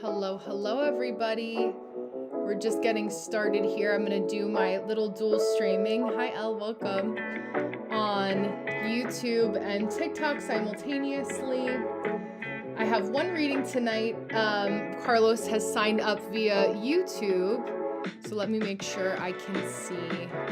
Hello everybody. We're just getting started here. I'm gonna do my little dual streaming. Hi Elle, welcome. On YouTube and TikTok simultaneously. I have one reading tonight. Carlos has signed up via YouTube. So let me make sure I can see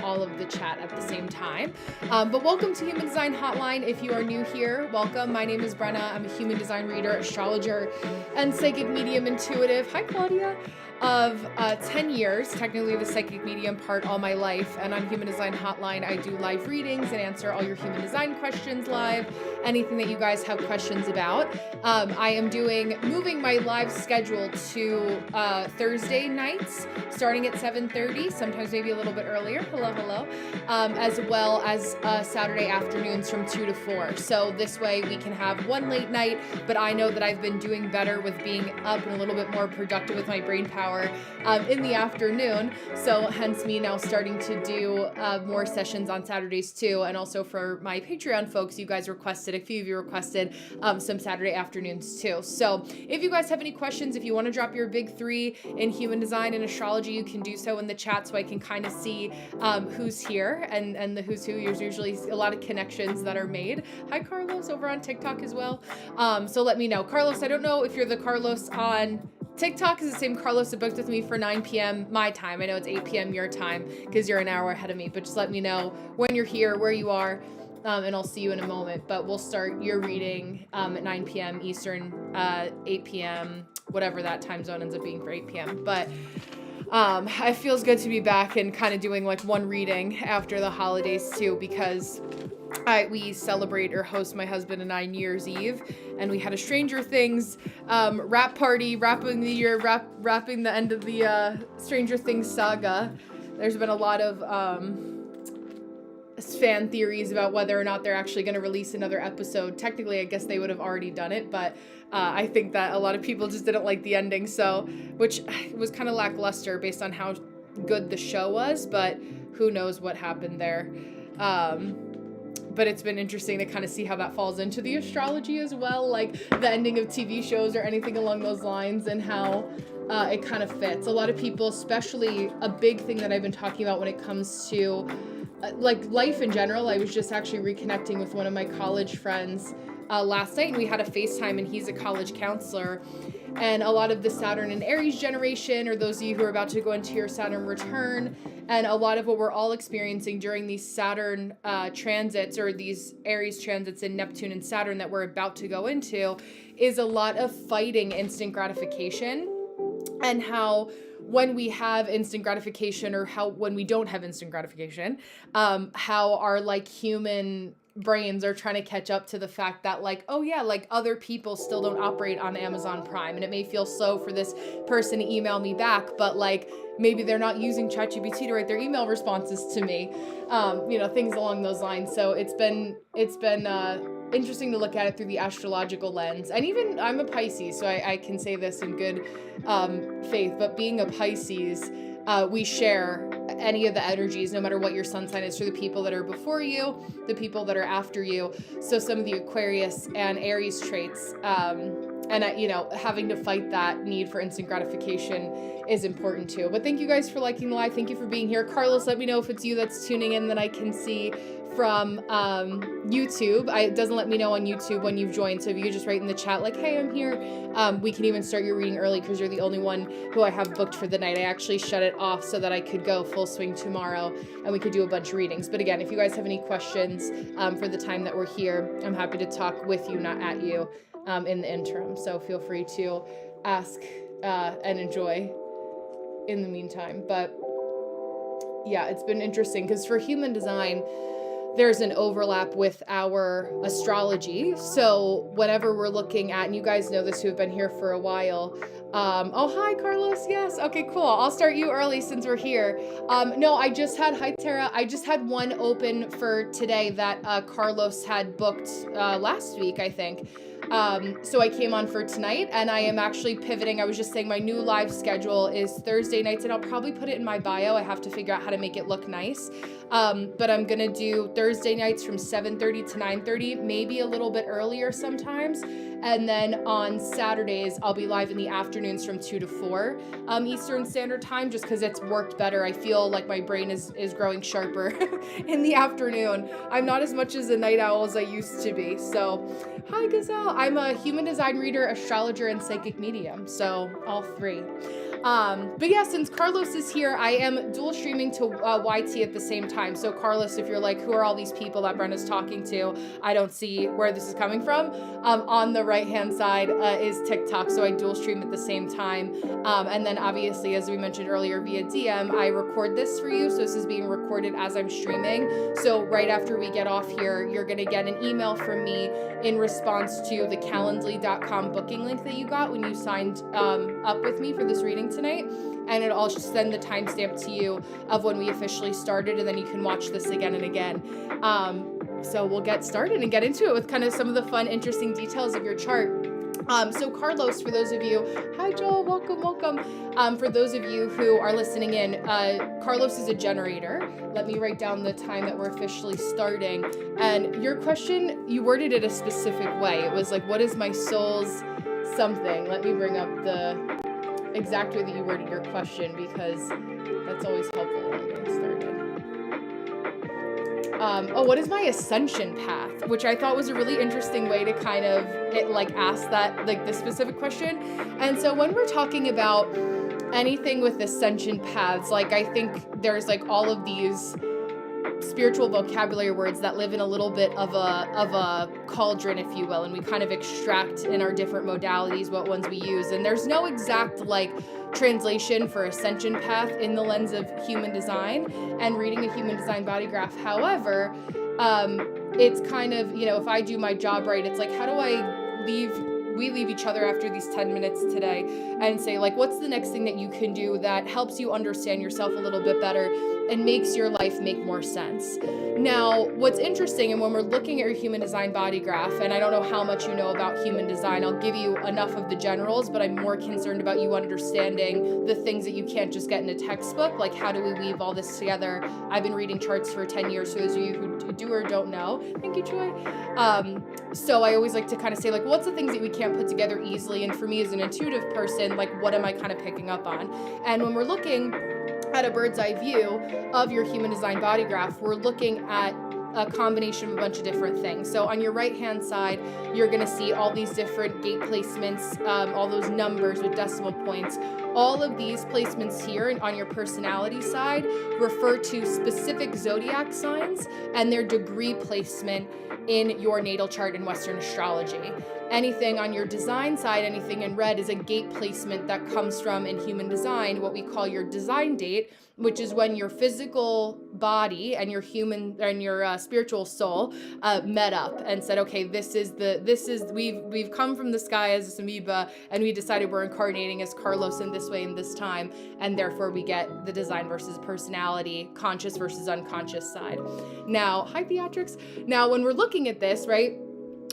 all of the chat at the same time. But welcome to Human Design Hotline. If you are new here, welcome. My name is Brenna. I'm a human design reader, astrologer, and psychic medium intuitive. Hi, Claudia. Of 10 years, technically the psychic medium part all my life. And on Human Design Hotline, I do live readings and answer all your human design questions live. Anything that you guys have questions about. I am moving my live schedule to Thursday nights, starting at 7:30, sometimes maybe a little bit earlier. Hello. As well as Saturday afternoons from 2 to 4. So this way we can have one late night, but I know that I've been doing better with being up and a little bit more productive with my brain power in the afternoon. So hence me now starting to do more sessions on Saturdays too. And also for my Patreon folks, a few of you requested some Saturday afternoons too. So if you guys have any questions, if you want to drop your big three in human design and astrology, you can do so in the chat so I can kind of see who's here and the who's who. There's usually a lot of connections that are made. Hi, Carlos, over on TikTok as well. So let me know. Carlos, I don't know if you're the Carlos on TikTok is the same Carlos that booked with me for 9 p.m. my time. I know it's 8 p.m. your time because you're an hour ahead of me, but just let me know when you're here, where you are, and I'll see you in a moment. But we'll start your reading at 9 p.m. Eastern, 8 p.m., whatever that time zone ends up being for 8 p.m. But it feels good to be back and kind of doing like one reading after the holidays too, because we celebrate or host my husband and I New Year's Eve, and we had a Stranger Things wrap party, wrapping the end of the Stranger Things saga. There's been a lot of fan theories about whether or not they're actually going to release another episode. Technically, I guess they would have already done it, but I think that a lot of people just didn't like the ending, which was kind of lackluster based on how good the show was, but who knows what happened there. But it's been interesting to kind of see how that falls into the astrology as well, like the ending of TV shows or anything along those lines, and how it kind of fits. A lot of people, especially a big thing that I've been talking about when it comes to like life in general. I was just actually reconnecting with one of my college friends last night, and we had a FaceTime, and he's a college counselor. And a lot of the Saturn and Aries generation, or those of you who are about to go into your Saturn return, and a lot of what we're all experiencing during these Saturn transits, or these Aries transits in Neptune and Saturn that we're about to go into, is a lot of fighting instant gratification, and how when we have instant gratification, or when we don't have instant gratification, how our like human brains are trying to catch up to the fact that like, oh yeah, like other people still don't operate on Amazon Prime, and it may feel slow for this person to email me back, but like maybe they're not using ChatGPT to write their email responses to me, things along those lines. So it's been interesting to look at it through the astrological lens. And even I'm a Pisces, so I can say this in good faith, but being a Pisces, we share any of the energies, no matter what your sun sign is, for the people that are before you, the people that are after you. So some of the Aquarius and Aries traits, having to fight that need for instant gratification is important too. But thank you guys for liking the live. Thank you for being here. Carlos, let me know if it's you that's tuning in that I can see from YouTube. It doesn't let me know on YouTube when you've joined, so if you could just write in the chat like, hey, I'm here. We can even start your reading early because you're the only one who I have booked for the night. I actually shut it off so that I could go full swing tomorrow and we could do a bunch of readings. But again, if you guys have any questions for the time that we're here, I'm happy to talk with you, not at you, in the interim. So feel free to ask and enjoy in the meantime. But yeah, it's been interesting because for human design, there's an overlap with our astrology. So whenever we're looking at, and you guys know this who have been here for a while. Oh, hi, Carlos. Yes. Okay, cool. I'll start you early since we're here. No, hi, Tara. I just had one open for today that Carlos had booked last week, I think. So I came on for tonight, and I am actually pivoting. I was just saying my new live schedule is Thursday nights, and I'll probably put it in my bio. I have to figure out how to make it look nice. But I'm going to do Thursday nights from 7:30 to 9:30, maybe a little bit earlier sometimes. And then on Saturdays, I'll be live in the afternoons from 2 to 4 Eastern Standard Time, just because it's worked better. I feel like my brain is growing sharper in the afternoon. I'm not as much as a night owl as I used to be. So, hi Gazelle. I'm a human design reader, astrologer, and psychic medium. So, all three. But yeah, since Carlos is here, I am dual streaming to YT at the same time. So Carlos, if you're like, who are all these people that Brenda's talking to? I don't see where this is coming from. On the right-hand side is TikTok. So I dual stream at the same time. And then obviously, as we mentioned earlier via DM, I record this for you. So this is being recorded as I'm streaming. So right after we get off here, you're going to get an email from me in response to the calendly.com booking link that you got when you signed up with me for this reading tonight, and I'll send the timestamp to you of when we officially started, and then you can watch this again and again. So we'll get started and get into it with kind of some of the fun, interesting details of your chart. So Carlos, for those of you, hi Joel, welcome. For those of you who are listening in, Carlos is a generator. Let me write down the time that we're officially starting. And your question, you worded it a specific way. It was like, what is my soul's something? Let me bring up the exact way that you worded your question, because that's always helpful when getting started. What is my ascension path? Which I thought was a really interesting way to kind of ask that, like, this specific question. And so when we're talking about anything with ascension paths, like, I think there's like all of these spiritual vocabulary words that live in a little bit of a cauldron, if you will, and we kind of extract in our different modalities what ones we use. And there's no exact translation for ascension path in the lens of human design and reading a human design body graph. However, it's kind of, if I do my job right, it's like, how do we leave each other after these 10 minutes today and say, like, what's the next thing that you can do that helps you understand yourself a little bit better and makes your life make more sense? Now, what's interesting, and when we're looking at your human design body graph, and I don't know how much you know about human design, I'll give you enough of the generals, but I'm more concerned about you understanding the things that you can't just get in a textbook, like how do we weave all this together? I've been reading charts for 10 years, for those of you who do or don't know. Thank you, Joy. So I always like to kind of say, like, what's the things that we can't put together easily? And for me as an intuitive person, like, what am I kind of picking up on? And when we're looking at a bird's eye view of your human design body graph, we're looking at a combination of a bunch of different things. So on your right hand side, you're going to see all these different gate placements, all those numbers with decimal points. All of these placements here on your personality side refer to specific zodiac signs and their degree placement in your natal chart in Western astrology. Anything on your design side, anything in red, is a gate placement that comes from, in human design, what we call your design date, which is when your physical body and your human and your spiritual soul met up and said, okay, we've come from the sky as a amoeba, and we decided we're incarnating as Carlos in this way in this time, and therefore we get the design versus personality, conscious versus unconscious side. Now, hi Theatrics. Now, when we're looking at this, right,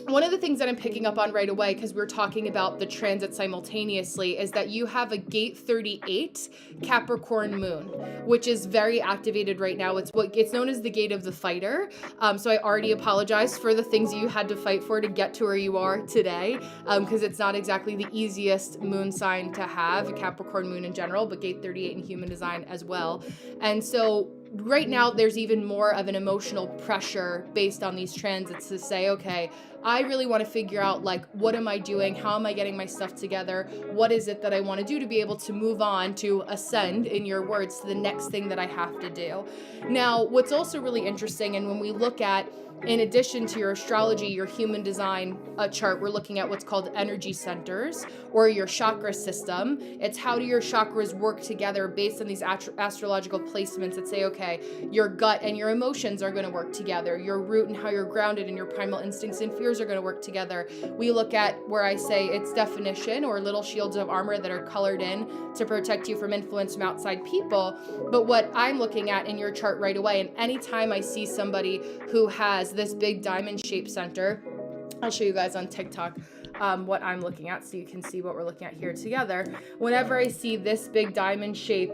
one of the things that I'm picking up on right away, because we're talking about the transit simultaneously, is that you have a gate 38 Capricorn moon, which is very activated right now. It's known as the gate of the fighter. So I already apologize for the things you had to fight for to get to where you are today, because it's not exactly the easiest moon sign to have, a Capricorn moon in general, but gate 38 in human design as well. And so right now there's even more of an emotional pressure based on these transits to say, okay, I really want to figure out, like, what am I doing? How am I getting my stuff together? What is it that I want to do to be able to move on, to ascend, in your words, to the next thing that I have to do? Now, what's also really interesting, and when we look at, in addition to your astrology, your human design chart, we're looking at what's called energy centers, or your chakra system. It's how do your chakras work together based on these astrological placements that say, okay, your gut and your emotions are going to work together. Your root and how you're grounded and your primal instincts and fears are going to work together. We look at where I say it's definition, or little shields of armor that are colored in to protect you from influence from outside people. But what I'm looking at in your chart right away, and anytime I see somebody who has this big diamond shaped center, I'll show you guys on TikTok what I'm looking at so you can see what we're looking at here together. Whenever I see this big diamond shape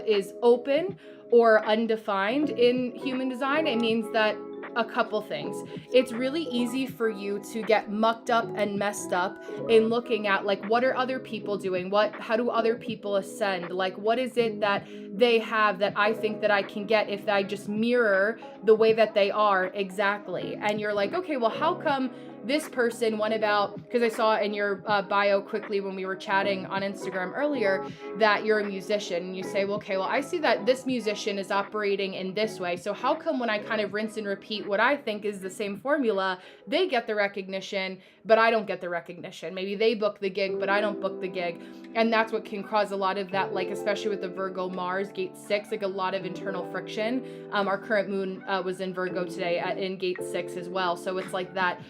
is open or undefined in human design, it means that a couple things. It's really easy for you to get mucked up and messed up in looking at like, what are other people doing? How do other people ascend? Like, what is it that they have that I think that I can get if I just mirror the way that they are exactly? And you're like, okay, well, how come this person went about, because I saw in your bio quickly when we were chatting on Instagram earlier that you're a musician, and you say, well, okay, well, I see that this musician is operating in this way, so how come when I kind of rinse and repeat what I think is the same formula, they get the recognition but I don't get the recognition? Maybe they book the gig but I don't book the gig. And that's what can cause a lot of that, like especially with the Virgo Mars gate 6, like a lot of internal friction. Our current moon was in Virgo today in gate 6 as well, so it's like that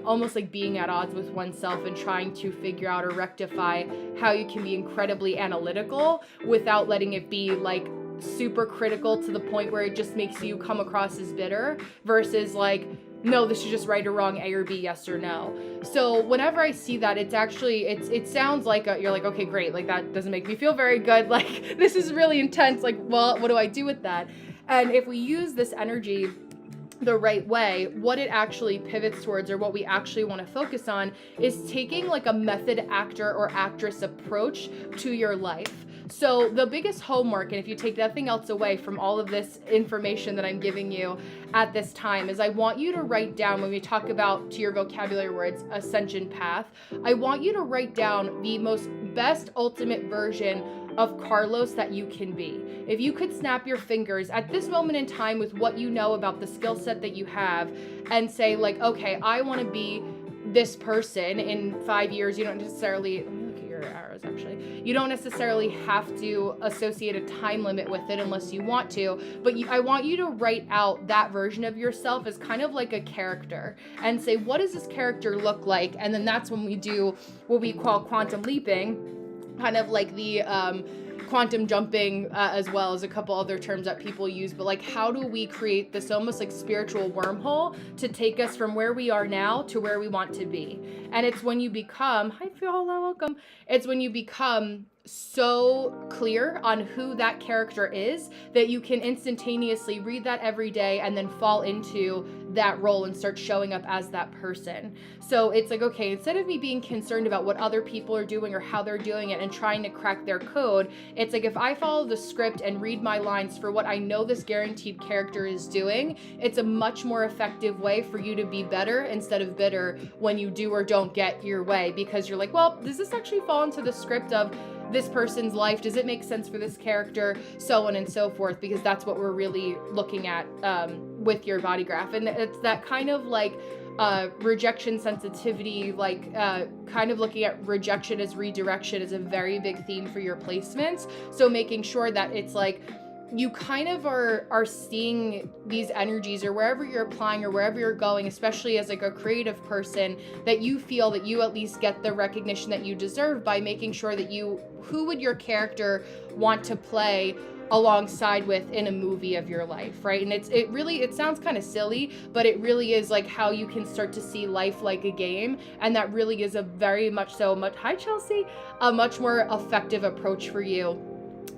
almost like being at odds with oneself and trying to figure out or rectify how you can be incredibly analytical without letting it be like super critical to the point where it just makes you come across as bitter, versus like, no, this is just right or wrong, A or B, yes or no. So whenever I see that, it's actually, it sounds like you're like, okay, great, like that doesn't make me feel very good, like this is really intense, like, well, what do I do with that? And if we use this energy the right way, what it actually pivots towards, or what we actually want to focus on, is taking like a method actor or actress approach to your life. So the biggest homework, and if you take nothing else away from all of this information that I'm giving you at this time, is I want you to write down, when we talk about, to your vocabulary words, ascension path, I want you to write down the most best ultimate version of Carlos that you can be. If you could snap your fingers at this moment in time with what you know about the skill set that you have and say like, okay, I want to be this person in 5 years. You don't necessarily, let me look at your arrows actually. You don't necessarily have to associate a time limit with it unless you want to, but I want you to write out that version of yourself as kind of like a character and say, what does this character look like? And then that's when we do what we call quantum leaping, kind of like the quantum jumping, as well as a couple other terms that people use, but like, how do we create this almost like spiritual wormhole to take us from where we are now to where we want to be? And it's when you become, hi Fiola, welcome. It's when you become so clear on who that character is that you can instantaneously read that every day and then fall into that role and start showing up as that person. So it's like, okay, instead of me being concerned about what other people are doing or how they're doing it and trying to crack their code, it's like, if I follow the script and read my lines for what I know this guaranteed character is doing, it's a much more effective way for you to be better instead of bitter when you do or don't get your way, because you're like, well, does this actually fall into the script of this person's life? Does it make sense for this character? So on and so forth, because that's what we're really looking at with your body graph. And it's that kind of like rejection sensitivity, like kind of looking at rejection as redirection is a very big theme for your placements. So making sure that it's like, you kind of are seeing these energies, or wherever you're applying or wherever you're going, especially as like a creative person, that you feel that you at least get the recognition that you deserve by making sure that who would your character want to play alongside with in a movie of your life, right? And it sounds kind of silly, but it really is like how you can start to see life like a game, and that really is a very much hi Chelsea, a much more effective approach for you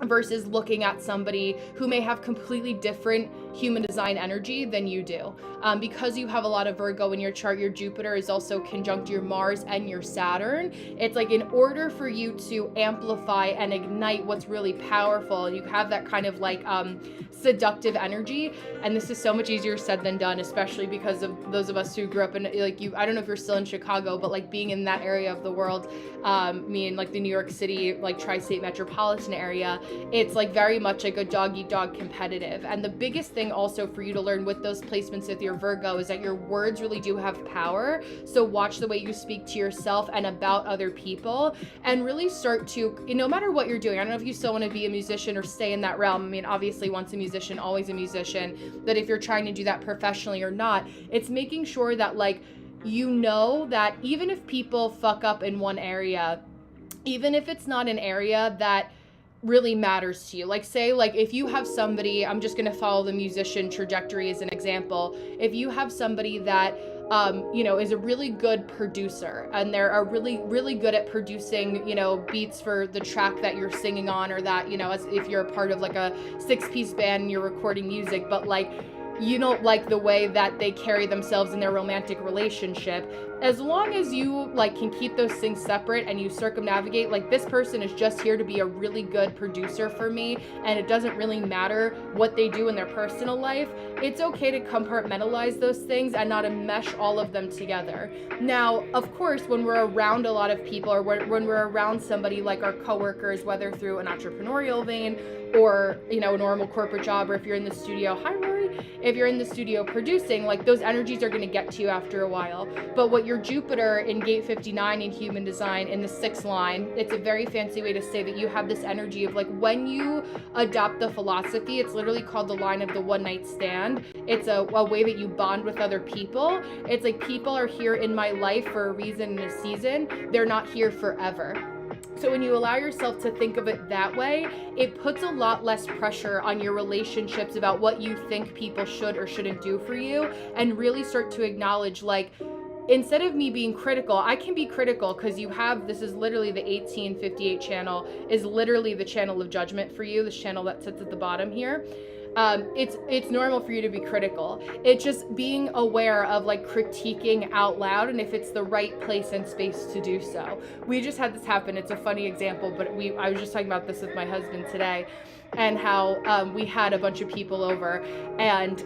versus looking at somebody who may have completely different human design energy than you do. Because you have a lot of Virgo in your chart, your Jupiter is also conjunct your Mars and your Saturn. It's like, in order for you to amplify and ignite what's really powerful, you have that kind of like seductive energy. And this is so much easier said than done, especially because of those of us who grew up in, like, I don't know if you're still in Chicago, but like being in that area of the world, me in like the New York City, like tri-state metropolitan area, it's like very much like a dog eat dog competitive. And the biggest thing also for you to learn with those placements with your Virgo is that your words really do have power. So watch the way you speak to yourself and about other people, and really start to, no matter what you're doing, I don't know if you still want to be a musician or stay in that realm. I mean, obviously once a musician, always a musician, but if you're trying to do that professionally or not, it's making sure that like, you know that even if people fuck up in one area, even if it's not an area that really matters to you. Like say, like if you have somebody, I'm just going to follow the musician trajectory as an example. If you have somebody that, is a really good producer, and they're really, really good at producing, beats for the track that you're singing on, or that, as if you're a part of like a 6-piece band and you're recording music, but like, you don't like the way that they carry themselves in their romantic relationship. As long as you like can keep those things separate and you circumnavigate, like, this person is just here to be a really good producer for me, and it doesn't really matter what they do in their personal life, it's okay to compartmentalize those things and not enmesh all of them together. Now, of course, when we're around a lot of people, or when we're around somebody like our coworkers, whether through an entrepreneurial vein or, you know, a normal corporate job, or if you're in the studio, hi Rory, if you're in the studio producing, like, those energies are going to get to you after a while. But what your Jupiter in gate 59 in human design in the 6th line, it's a very fancy way to say that you have this energy of, like, when you adopt the philosophy, it's literally called the line of the one night stand. It's a way that you bond with other people. It's like, people are here in my life for a reason and a season. They're not here forever. So when you allow yourself to think of it that way, it puts a lot less pressure on your relationships about what you think people should or shouldn't do for you, and really start to acknowledge, like, instead of me being critical, I can be critical, because you have, this is literally the 1858 channel, is literally the channel of judgment for you, this channel that sits at the bottom here. It's normal for you to be critical. It's just being aware of, like, critiquing out loud, and if it's the right place and space to do so. We just had this happen. It's a funny example, but I was just talking about this with my husband today, and how we had a bunch of people over, and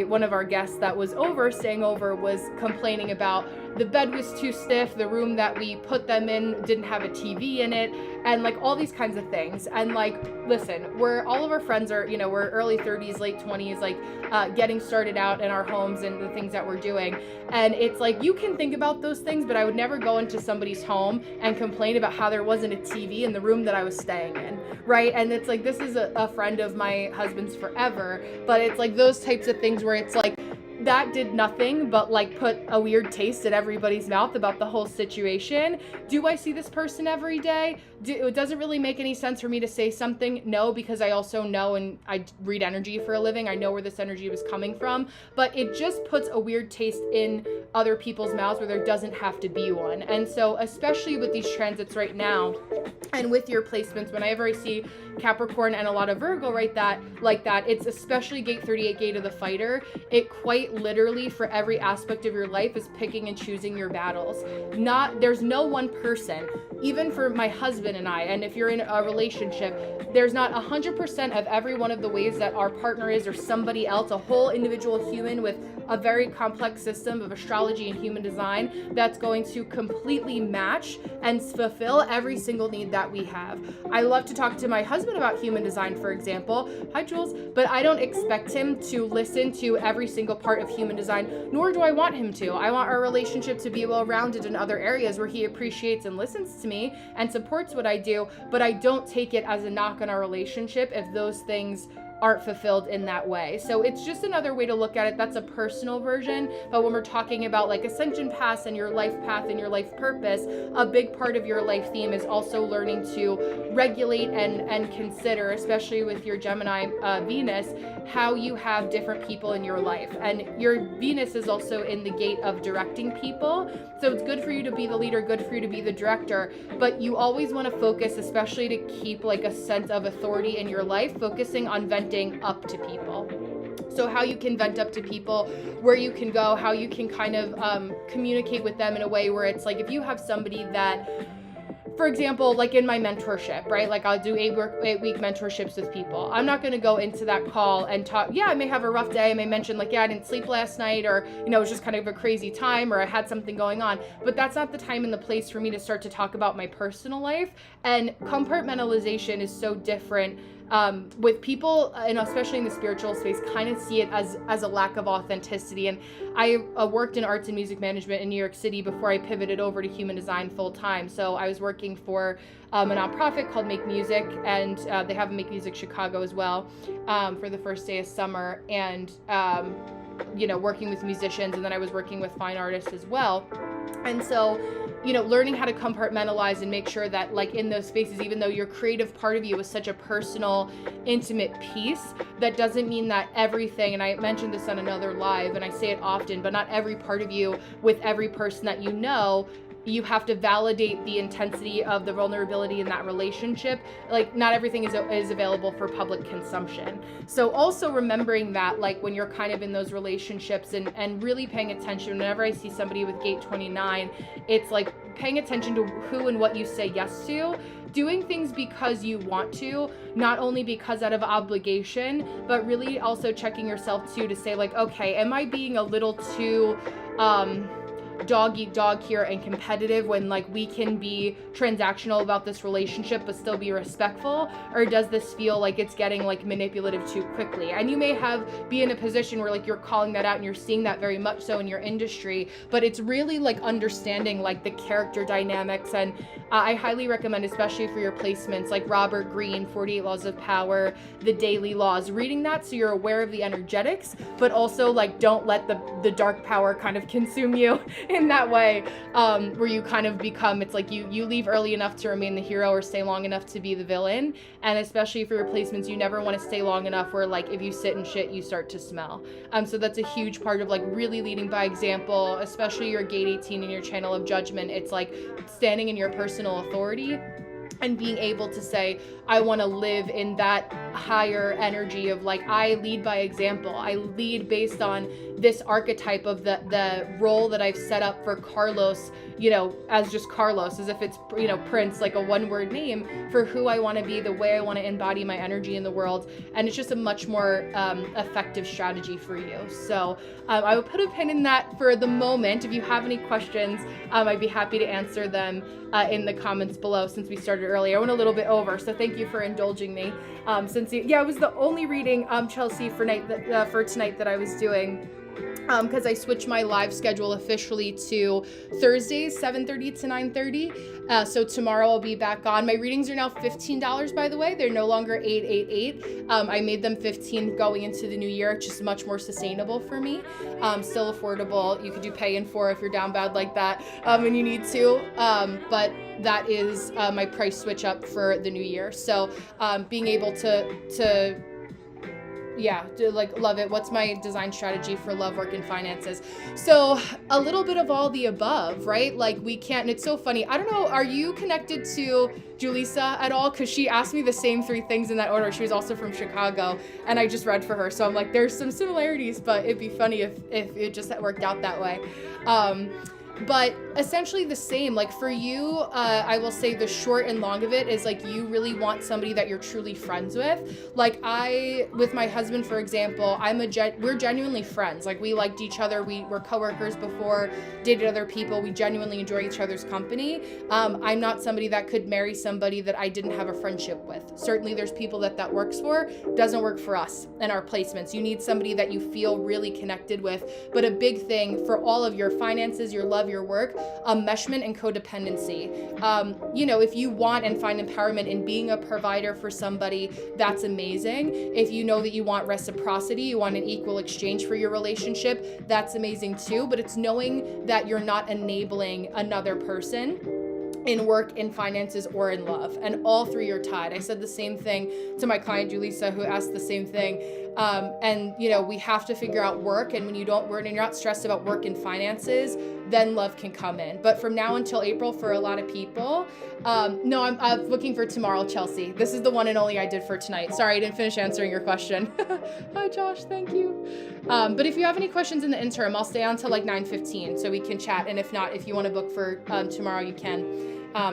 one of our guests that was staying over was complaining about the bed was too stiff, the room that we put them in didn't have a TV in it, and, like, all these kinds of things. And, like, listen, all of our friends are, you know, we're early 30s, late 20s, like, getting started out in our homes and the things that we're doing. And it's like, you can think about those things, but I would never go into somebody's home and complain about how there wasn't a TV in the room that I was staying in, right? And it's like, this is a friend of my husband's forever, but it's like those types of things where it's like, that did nothing but, like, put a weird taste in everybody's mouth about the whole situation. Do I see this person every day? It doesn't really make any sense for me to say something. No, because I also know, and I read energy for a living, I know where this energy was coming from, but it just puts a weird taste in other people's mouths where there doesn't have to be one. And so, especially with these transits right now, and with your placements, whenever I see Capricorn and a lot of Virgo like that, it's especially gate 38, gate of the fighter. It quite literally, for every aspect of your life, is picking and choosing your battles. There's no one person, even for my husband and I, and if you're in a relationship, there's not 100% of every one of the ways that our partner is, or somebody else, a whole individual human with a very complex system of astrology and human design, that's going to completely match and fulfill every single need that we have. I love to talk to my husband about human design, for example. Hi, Jules. But I don't expect him to listen to every single part of human design, nor do I want him to. I want our relationship to be well-rounded in other areas where he appreciates and listens to me and supports what I do, but I don't take it as a knock on our relationship if those things aren't fulfilled in that way. So it's just another way to look at it. That's a personal version. But when we're talking about, like, ascension paths and your life path and your life purpose, a big part of your life theme is also learning to regulate and consider, especially with your Gemini Venus, how you have different people in your life. And your Venus is also in the gate of directing people. So it's good for you to be the leader, good for you to be the director, but you always want to focus, especially to keep, like, a sense of authority in your life, focusing on venting up to people. So how you can vent up to people, where you can go, how you can kind of communicate with them in a way where it's like, if you have somebody that, for example, like in my mentorship, right? Like, I'll do 8-week mentorships with people. I'm not going to go into that call and talk, yeah, I may have a rough day. I may mention, like, yeah, I didn't sleep last night, or, you know, it was just kind of a crazy time, or I had something going on. But that's not the time and the place for me to start to talk about my personal life. And compartmentalization is so different. With people, and especially in the spiritual space, kind of see it as a lack of authenticity. And I worked in arts and music management in New York City before I pivoted over to human design full time. So I was working for a nonprofit called Make Music, and they have a Make Music Chicago as well, for the first day of summer, and you know, working with musicians, and then I was working with fine artists as well. And so, you know, learning how to compartmentalize and make sure that, like, in those spaces, even though your creative part of you is such a personal, intimate piece, that doesn't mean that everything, and I mentioned this on another live, and I say it often, but not every part of you with every person that you know you have to validate the intensity of the vulnerability in that relationship. Like, not everything is available for public consumption. So also remembering that, like, when you're kind of in those relationships and really paying attention, whenever I see somebody with gate 29, it's like paying attention to who and what you say yes to, doing things because you want to, not only because out of obligation, but really also checking yourself too, to say like, okay, am I being a little too dog eat dog here and competitive, when like we can be transactional about this relationship but still be respectful? Or does this feel like it's getting like manipulative too quickly? And you may be in a position where like you're calling that out and you're seeing that very much so in your industry, but it's really like understanding like the character dynamics. And I highly recommend, especially for your placements, like Robert Greene, 48 Laws of Power, The Daily Laws, reading that so you're aware of the energetics, but also like don't let the dark power kind of consume you in that way, where you kind of become, it's like you leave early enough to remain the hero or stay long enough to be the villain. And especially for your placements, you never want to stay long enough where like if you sit in shit, you start to smell. So that's a huge part of like really leading by example, especially your gate 18 and your channel of judgment. It's like standing in your personal authority and being able to say, I want to live in that higher energy of like, I lead by example. I lead based on this archetype of the role that I've set up for Carlos, as just Carlos, as if it's, Prince, like a one-word name for who I want to be, the way I want to embody my energy in the world. And it's just a much more effective strategy for you. So I would put a pin in that for the moment. If you have any questions, I'd be happy to answer them in the comments below, since we started early. I went a little bit over, so thank you for indulging me. It was the only reading, Chelsea, for tonight that I was doing, because I switched my live schedule officially to Thursdays, 7:30 to 9:30. So tomorrow I'll be back on. My readings are now $15, by the way. They're no longer $888. I made them $15 going into the new year, just much more sustainable for me. Still affordable. You could do pay in 4 if you're down bad like that, and you need to. But that is my price switch up for the new year. So being able to love it. What's my design strategy for love, work, and finances? So a little bit of all the above, right? Like we can't, and it's so funny. I don't know, are you connected to Julissa at all? Because she asked me the same 3 things in that order. She was also from Chicago, and I just read for her. So I'm like, there's some similarities, but it'd be funny if it just worked out that way. But essentially the same, like for you, I will say the short and long of it is like you really want somebody that you're truly friends with. Like with my husband, for example, we're genuinely friends. Like we liked each other. We were coworkers before, dated other people. We genuinely enjoy each other's company. I'm not somebody that could marry somebody that I didn't have a friendship with. Certainly there's people that works for, doesn't work for us and our placements. You need somebody that you feel really connected with. But a big thing for all of your finances, your love, your work, enmeshment and codependency. If you want and find empowerment in being a provider for somebody, that's amazing. If you know that you want reciprocity, you want an equal exchange for your relationship, that's amazing too. But it's knowing that you're not enabling another person in work, in finances, or in love. And all 3 are tied. I said the same thing to my client, Julissa, who asked the same thing. We have to figure out work. And when you're not stressed about work and finances, then love can come in. But from now until April, for a lot of people, no, I'm looking for tomorrow, Chelsea. This is the one and only I did for tonight. Sorry, I didn't finish answering your question. Hi, Josh. Thank you. But if you have any questions in the interim, I'll stay on till like 9:15 so we can chat. And if not, if you want to book for tomorrow, you can.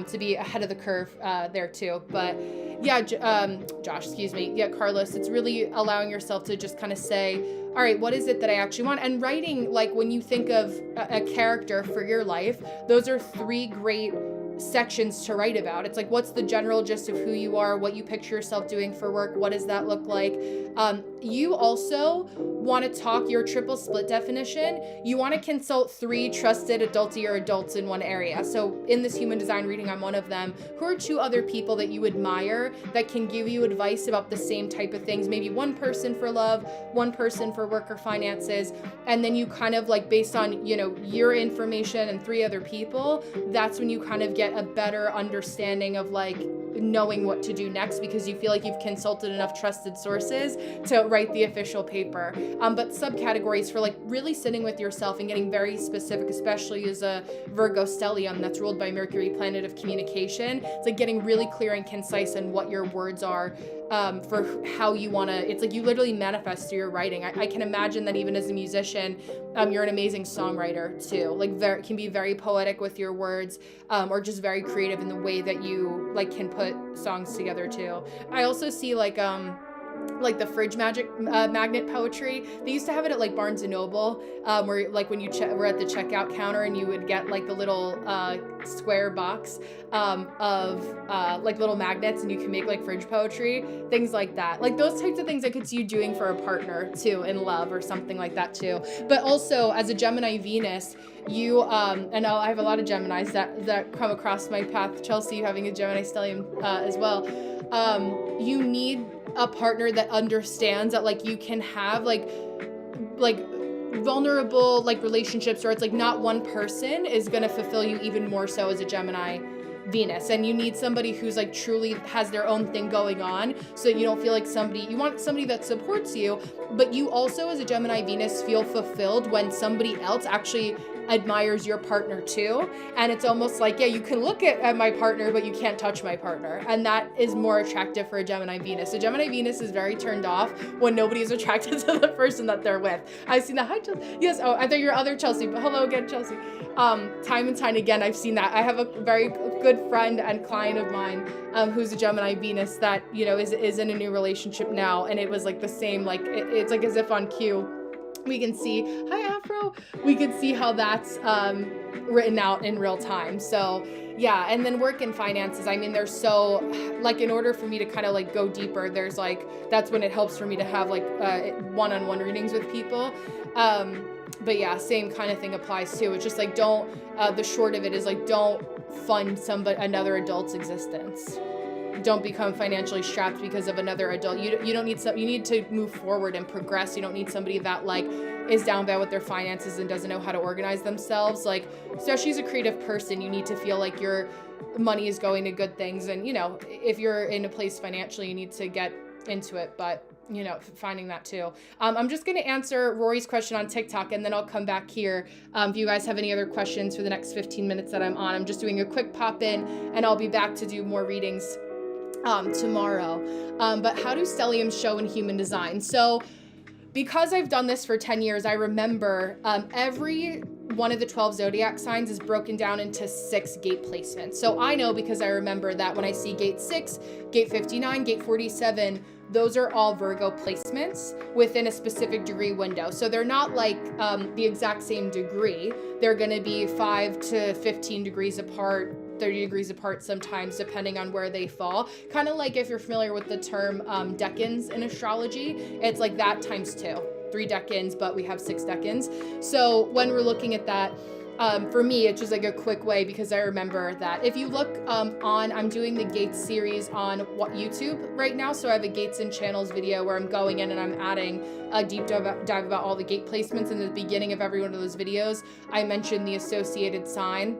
To be ahead of the curve there too. But yeah, Josh, excuse me. Yeah, Carlos, it's really allowing yourself to just kind of say, all right, what is it that I actually want? And writing, like when you think of a character for your life, those are 3 great sections to write about. It's like, what's the general gist of who you are, what you picture yourself doing for work, what does that look like? You also want to talk your triple split definition. You want to consult 3 trusted adultier adults in one area. So in this human design reading, I'm one of them. Who are 2 other people that you admire that can give you advice about the same type of things? Maybe 1 person for love, 1 person for work or finances. And then you kind of like, based on, your information and 3 other people, that's when you kind of get a better understanding of like, knowing what to do next because you feel like you've consulted enough trusted sources to write the official paper. But subcategories for like really sitting with yourself and getting very specific, especially as a Virgo stellium that's ruled by Mercury, planet of communication. It's like getting really clear and concise on what your words are, for how you want to, it's like you literally manifest through your writing. I can imagine that even as a musician, you're an amazing songwriter too. Like can be very poetic with your words, or just very creative in the way that you like can put songs together too. I also see like the fridge magnet poetry. They used to have it at like Barnes and Noble, where like when you were at the checkout counter and you would get like the little square box of like little magnets, and you can make like fridge poetry, things like that. Like those types of things I could see you doing for a partner too, in love or something like that too. But also as a Gemini Venus, you and I have a lot of Geminis that come across my path. Chelsea, having a Gemini stellium as well. You need a partner that understands that like you can have like vulnerable like relationships, or it's like not one person is going to fulfill you even more so as a Gemini Venus, and you need somebody who's like truly has their own thing going on, so you don't feel like you want somebody that supports you, but you also as a Gemini Venus feel fulfilled when somebody else actually admires your partner too. And it's almost like, yeah, you can look at my partner, but you can't touch my partner. And that is more attractive for a Gemini Venus. So Gemini Venus is very turned off when nobody is attracted to the person that they're with. I've seen that. Hi, Chelsea. Yes. Oh, I thought your other Chelsea, but hello again, Chelsea. Time and time again, I've seen that. I have a very good friend and client of mine, who's a Gemini Venus that, you know, is in a new relationship now. And it was like the same, like, it's like as if on cue. We can see, hi Afro, we can see how that's written out in real time. So yeah, and then work and finances. I mean, there's so, like, in order for me to kind of like go deeper, there's like, that's when it helps for me to have like one-on-one readings with people. But yeah, same kind of thing applies too. It's just like, don't, the short of it is like, don't fund another adult's existence. Don't become financially strapped because of another adult. You don't need you need to move forward and progress. You don't need somebody that like is down bad with their finances and doesn't know how to organize themselves. Like, especially as a creative person, you need to feel like your money is going to good things. And, you know, if you're in a place financially, you need to get into it, but you know, finding that too. I'm just going to answer Rory's question on TikTok, and then I'll come back here. If you guys have any other questions for the next 15 minutes that I'm on, I'm just doing a quick pop in, and I'll be back to do more readings tomorrow. But how do stelliums show in human design? So because I've done this for 10 years, I remember every one of the 12 zodiac signs is broken down into 6 gate placements. So I know because I remember that when I see gate 6, gate 59, gate 47, those are all Virgo placements within a specific degree window. So they're not like the exact same degree. They're going to be 5 to 15 degrees apart, 30 degrees apart sometimes, depending on where they fall. Kind of like if you're familiar with the term decans in astrology, it's like that times 2. 3 decans, but we have 6 decans. So when we're looking at that, for me, it's just like a quick way, because I remember that. If you look I'm doing the Gates series on YouTube right now. So I have a Gates and Channels video where I'm going in and I'm adding a deep dive about all the gate placements. In the beginning of every one of those videos, I mentioned the associated sign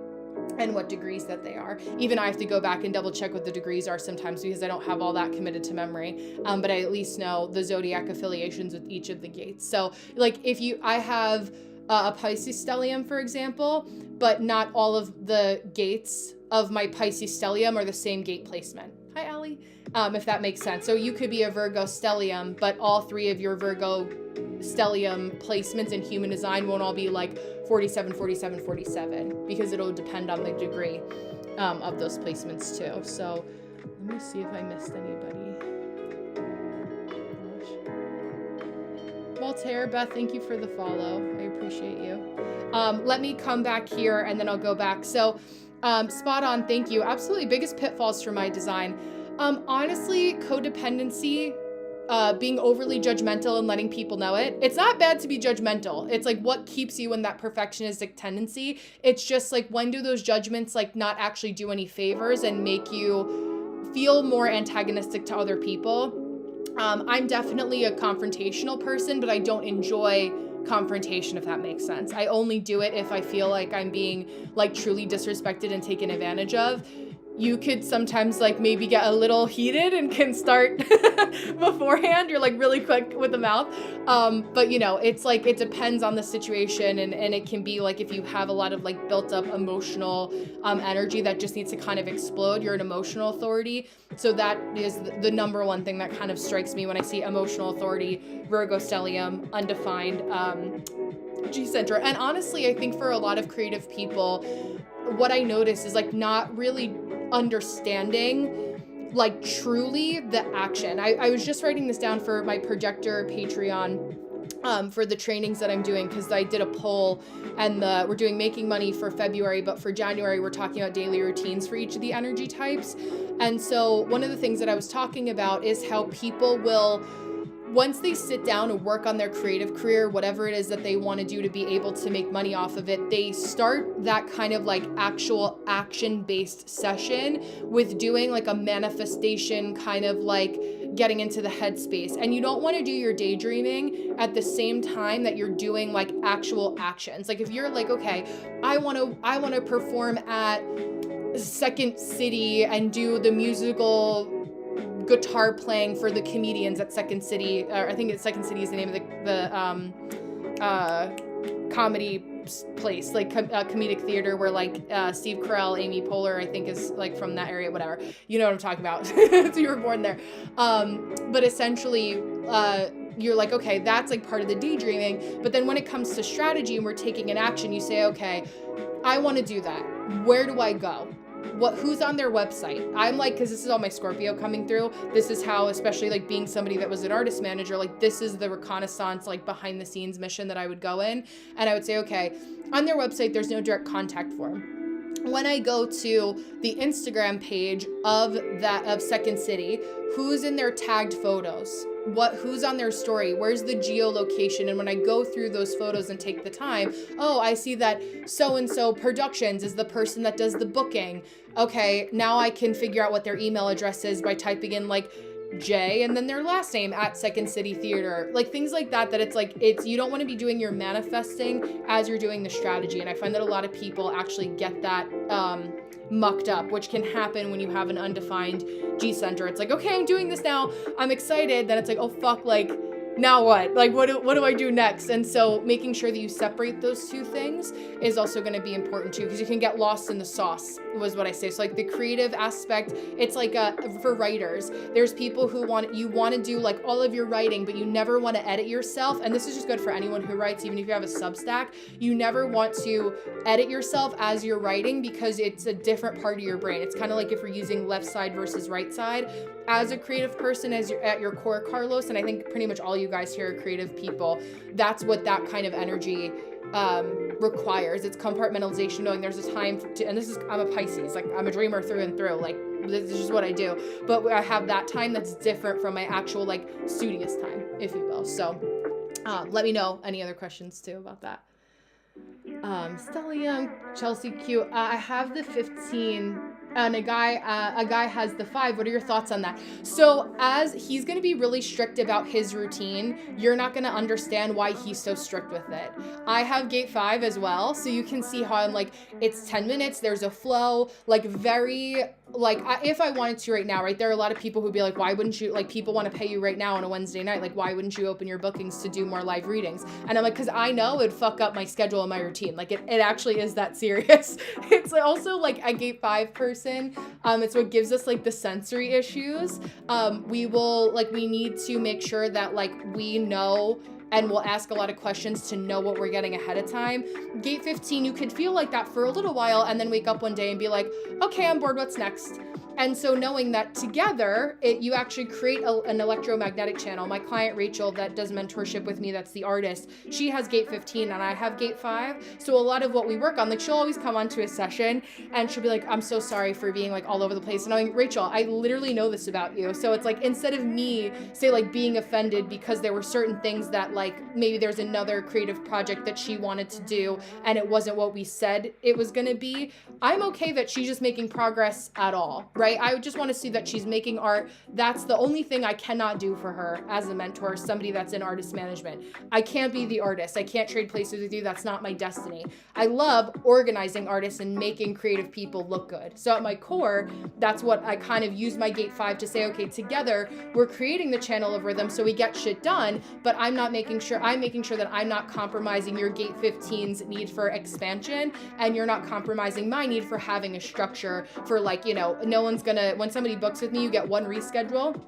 and what degrees that they are. Even I have to go back and double check what the degrees are sometimes, because I don't have all that committed to memory. But I at least know the zodiac affiliations with each of the gates. So like I have a Pisces stellium, for example, but not all of the gates of my Pisces stellium are the same gate placement. Hi, Allie. If that makes sense. So you could be a Virgo stellium, but all 3 of your Virgo stellium placements in human design won't all be like 47, 47, 47, because it'll depend on the degree of those placements too. So let me see if I missed anybody. Voltaire, Beth, thank you for the follow. I appreciate you. Let me come back here and then I'll go back. So spot on, thank you. Absolutely, biggest pitfalls for my design. Honestly, codependency, being overly judgmental and letting people know it. It's not bad to be judgmental. It's like what keeps you in that perfectionistic tendency. It's just like, when do those judgments like not actually do any favors and make you feel more antagonistic to other people? I'm definitely a confrontational person, but I don't enjoy confrontation, if that makes sense. I only do it if I feel like I'm being like truly disrespected and taken advantage of. you could sometimes like maybe get a little heated and can start beforehand. You're like really quick with the mouth. But you know, it's like, it depends on the situation, and it can be like if you have a lot of like built up emotional energy that just needs to kind of explode, you're an emotional authority. So that is the number one thing that kind of strikes me when I see emotional authority, Virgo stellium, undefined, G center. And honestly, I think for a lot of creative people, what I notice is like not really understanding like truly the action. I was just writing this down for my projector Patreon, for the trainings that I'm doing, because I did a poll, and we're doing making money for February, but for January we're talking about daily routines for each of the energy types. And so one of the things that I was talking about is how people will, once they sit down and work on their creative career, whatever it is that they want to do to be able to make money off of it, they start that kind of like actual action-based session with doing like a manifestation, kind of like getting into the headspace. And you don't want to do your daydreaming at the same time that you're doing like actual actions. Like if you're like, okay, I want to perform at Second City and do the musical guitar playing for the comedians at Second City, or I think it's Second City is the name of the comedy place, like comedic theater, where like Steve Carell, Amy Poehler, I think is like from that area, whatever. You know what I'm talking about. So you were born there. But essentially, you're like, okay, that's like part of the daydreaming. But then when it comes to strategy and we're taking an action, you say, okay, I want to do that. Where do I go? Who's on their website? I'm like, because this is all my Scorpio coming through. This is how, especially like being somebody that was an artist manager, like this is the reconnaissance, like behind the scenes mission that I would go in. And I would say, okay, on their website, there's no direct contact form. When I go to the Instagram page of Second City, who's in their tagged photos? Who's on their story? Where's the geolocation? And when I go through those photos and take the time, oh, I see that so-and-so Productions is the person that does the booking. Okay, now I can figure out what their email address is by typing in like J and then their last name at Second City Theater, like things like that, that it's you don't want to be doing your manifesting as you're doing the strategy. And I find that a lot of people actually get that mucked up, which can happen when you have an undefined G center. It's like, okay, I'm doing this now, I'm excited, then it's like, oh fuck, like now what? Like what do I do next? And so making sure that you separate those two things is also going to be important too, because you can get lost in the sauce, was what I say. So like the creative aspect, it's like for writers, there's people who want to do like all of your writing, but you never want to edit yourself. And this is just good for anyone who writes, even if you have a Substack, you never want to edit yourself as you're writing, because it's a different part of your brain. It's kind of like if you're using left side versus right side. As a creative person, as you're at your core, Carlos, and I think pretty much all you guys here are creative people, that's what that kind of energy requires. It's compartmentalization, knowing there's a time and this is, I'm a Pisces, like I'm a dreamer through and through, like this is just what I do, but I have that time that's different from my actual like studious time, if you will. So let me know any other questions too about that. Stellium, Chelsea Q, I have the 15 and a guy has the 5. What are your thoughts on that? So as he's going to be really strict about his routine, you're not going to understand why he's so strict with it. I have gate 5 as well, so you can see how I'm like, it's 10 minutes, there's a flow, like very, like if I wanted to right now, right, there are a lot of people who'd be like, why wouldn't you, like people want to pay you right now on a Wednesday night, like why wouldn't you open your bookings to do more live readings? And I'm like, because I know it'd fuck up my schedule and my routine. Like it actually is that serious. It's also like a gate 5 person, it's what gives us like the sensory issues. We need to make sure that like we know, and we'll ask a lot of questions to know what we're getting ahead of time. Gate 15, you could feel like that for a little while and then wake up one day and be like, okay, I'm bored, what's next? And so knowing that together, you actually create an electromagnetic channel. My client, Rachel, that does mentorship with me, that's the artist, she has gate 15 and I have gate 5. So a lot of what we work on, like she'll always come onto a session and she'll be like, I'm so sorry for being like all over the place. And I'm like, Rachel, I literally know this about you. So it's like, instead of me, say like being offended because there were certain things that like, maybe there's another creative project that she wanted to do and it wasn't what we said it was gonna be, I'm okay that she's just making progress at all, right? right? I just want to see that she's making art. That's the only thing I cannot do for her as a mentor, somebody that's in artist management. I can't be the artist. I can't trade places with you. That's not my destiny. I love organizing artists and making creative people look good. So at my core, that's what I kind of use my gate 5 to say, okay, together we're creating the channel of rhythm so we get shit done, but I'm making sure that I'm not compromising your gate 15's need for expansion, and you're not compromising my need for having a structure for, like, you know, no one's gonna, when somebody books with me, you get one reschedule.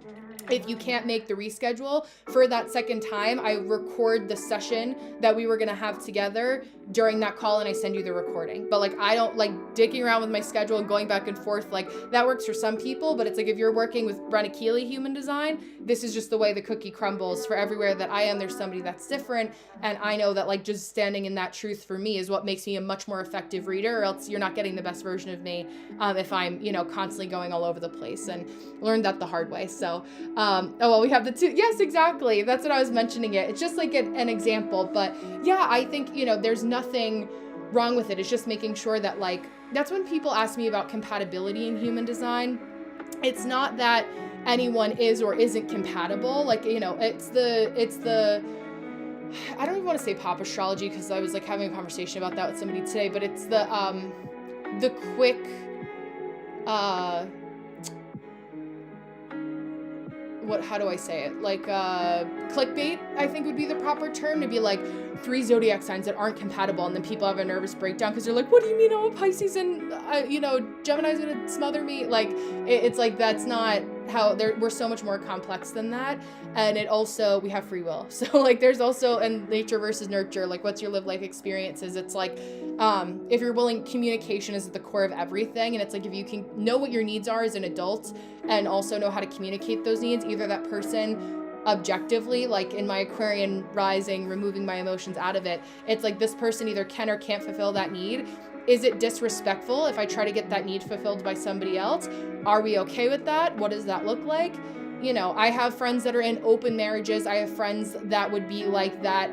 If you can't make the reschedule for that second time, I record the session that we were going to have together during that call, and I send you the recording. But like, I don't like dicking around with my schedule and going back and forth. Like, that works for some people, but it's like, if you're working with Brenna Keeley Human Design, this is just the way the cookie crumbles. For everywhere that I am, there's somebody that's different. And I know that, like, just standing in that truth for me is what makes me a much more effective reader, or else you're not getting the best version of me if I'm, you know, constantly going all over the place. And learned that the hard way. So, oh, well, we have the two. Yes, exactly. That's what I was mentioning it. It's just like an example. But yeah, I think, you know, there's nothing wrong with it. It's just making sure that, like, that's when people ask me about compatibility in human design. It's not that anyone is or isn't compatible. Like, you know, it's the, I don't even want to say pop astrology, because I was like having a conversation about that with somebody today, but it's the quick, how do I say it? Like, clickbait, I think would be the proper term, to be like 3 zodiac signs that aren't compatible. And then people have a nervous breakdown because they're like, what do you mean? Oh, Pisces and, you know, Gemini's gonna smother me. Like, it's like, that's not how we're so much more complex than that. And it also, we have free will. So like, there's also, and nature versus nurture, like, what's your live life experiences? It's like, if you're willing, communication is at the core of everything. And it's like, if you can know what your needs are as an adult and also know how to communicate those needs, either that person objectively, like in my Aquarian rising, removing my emotions out of it, it's like, this person either can or can't fulfill that need. Is it disrespectful if I try to get that need fulfilled by somebody else? Are we okay with that? What does that look like? You know, I have friends that are in open marriages. I have friends that would be like that.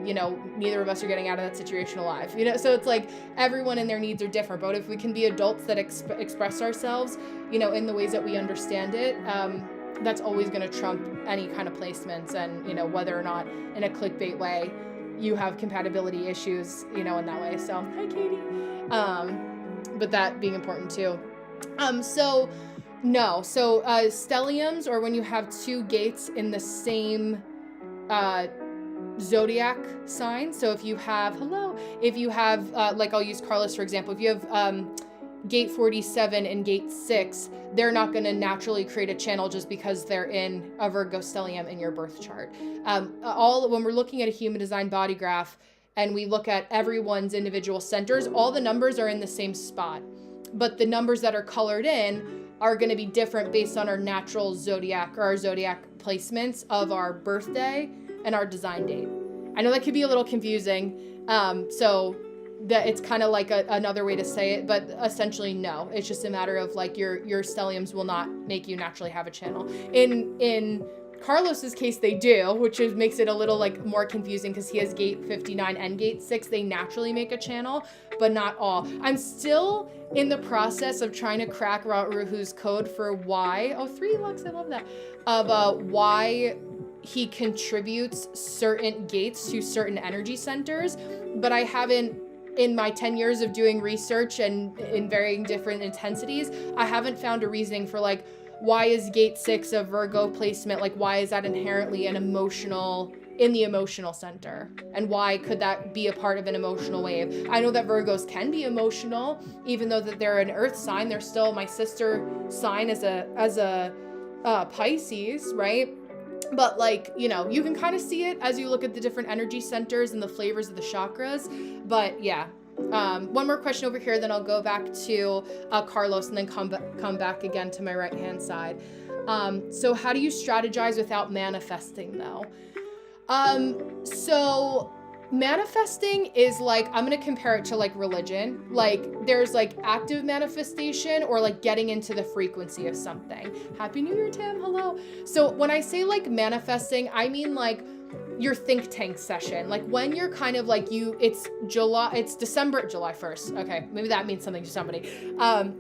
You know, neither of us are getting out of that situation alive. You know, so it's like, everyone and their needs are different. But if we can be adults that express ourselves, you know, in the ways that we understand it, that's always going to trump any kind of placements. And, you know, whether or not in a clickbait way you have compatibility issues, you know, in that way. So, hi, Katie. But that being important too. So stelliums, or when you have 2 gates in the same zodiac sign. So if you have, like, I'll use Carlos for example. If you have gate 47 and gate 6, they're not going to naturally create a channel just because they're in a Virgo stellium in your birth chart. When we're looking at a human design body graph and we look at everyone's individual centers, all the numbers are in the same spot, but the numbers that are colored in are going to be different based on our natural zodiac, or our zodiac placements of our birthday and our design date. I know that could be a little confusing. So that it's kind of like another way to say it, but essentially no, it's just a matter of like, your stelliums will not make you naturally have a channel. In Carlos's case, they do, which makes it a little like more confusing, because he has gate 59 and gate 6. They naturally make a channel, but not all. I'm still in the process of trying to crack Ruhu's code for why, 3 Lux, I love that, of why he contributes certain gates to certain energy centers, but I haven't, in my 10 years of doing research and in varying different intensities, I haven't found a reasoning for like, why is gate 6 a Virgo placement? Like, why is that inherently in the emotional center? And why could that be a part of an emotional wave? I know that Virgos can be emotional, even though that they're an earth sign. They're still my sister sign as a Pisces, right? But like, you know, you can kind of see it as you look at the different energy centers and the flavors of the chakras. But yeah, one more question over here, then I'll go back to Carlos, and then come back again to my right hand side. So how do you strategize without manifesting though? So manifesting is like, I'm going to compare it to like religion. Like, there's like active manifestation, or like getting into the frequency of something. Happy New Year, Tim. Hello. So when I say like manifesting, I mean like your think tank session, like when you're kind of like it's July 1st. Okay, maybe that means something to somebody.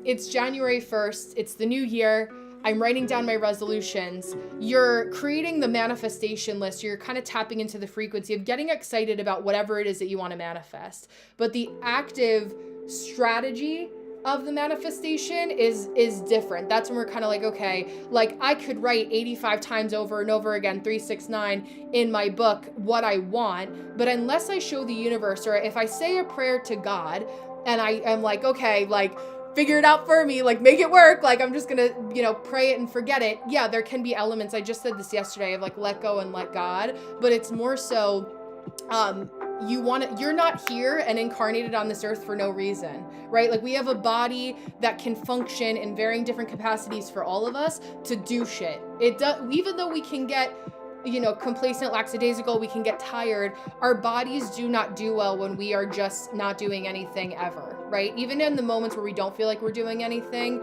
It's January 1st. It's the new year. I'm writing down my resolutions. You're creating the manifestation list. You're kind of tapping into the frequency of getting excited about whatever it is that you want to manifest. But the active strategy of the manifestation is different. That's when we're kind of like, okay, like I could write 85 times over and over again, 369 in my book, what I want. But unless I show the universe, or if I say a prayer to God and I am like, okay, like, figure it out for me, like make it work, like I'm just gonna, pray it and forget it. Yeah, there can be elements, I just said this yesterday, of like let go and let God, but it's more so you're not here and incarnated on this earth for no reason, right? Like we have a body that can function in varying different capacities for all of us to do shit. It does, even though we can get complacent, lackadaisical, we can get tired. Our bodies do not do well when we are just not doing anything ever, right? Even in the moments where we don't feel like we're doing anything,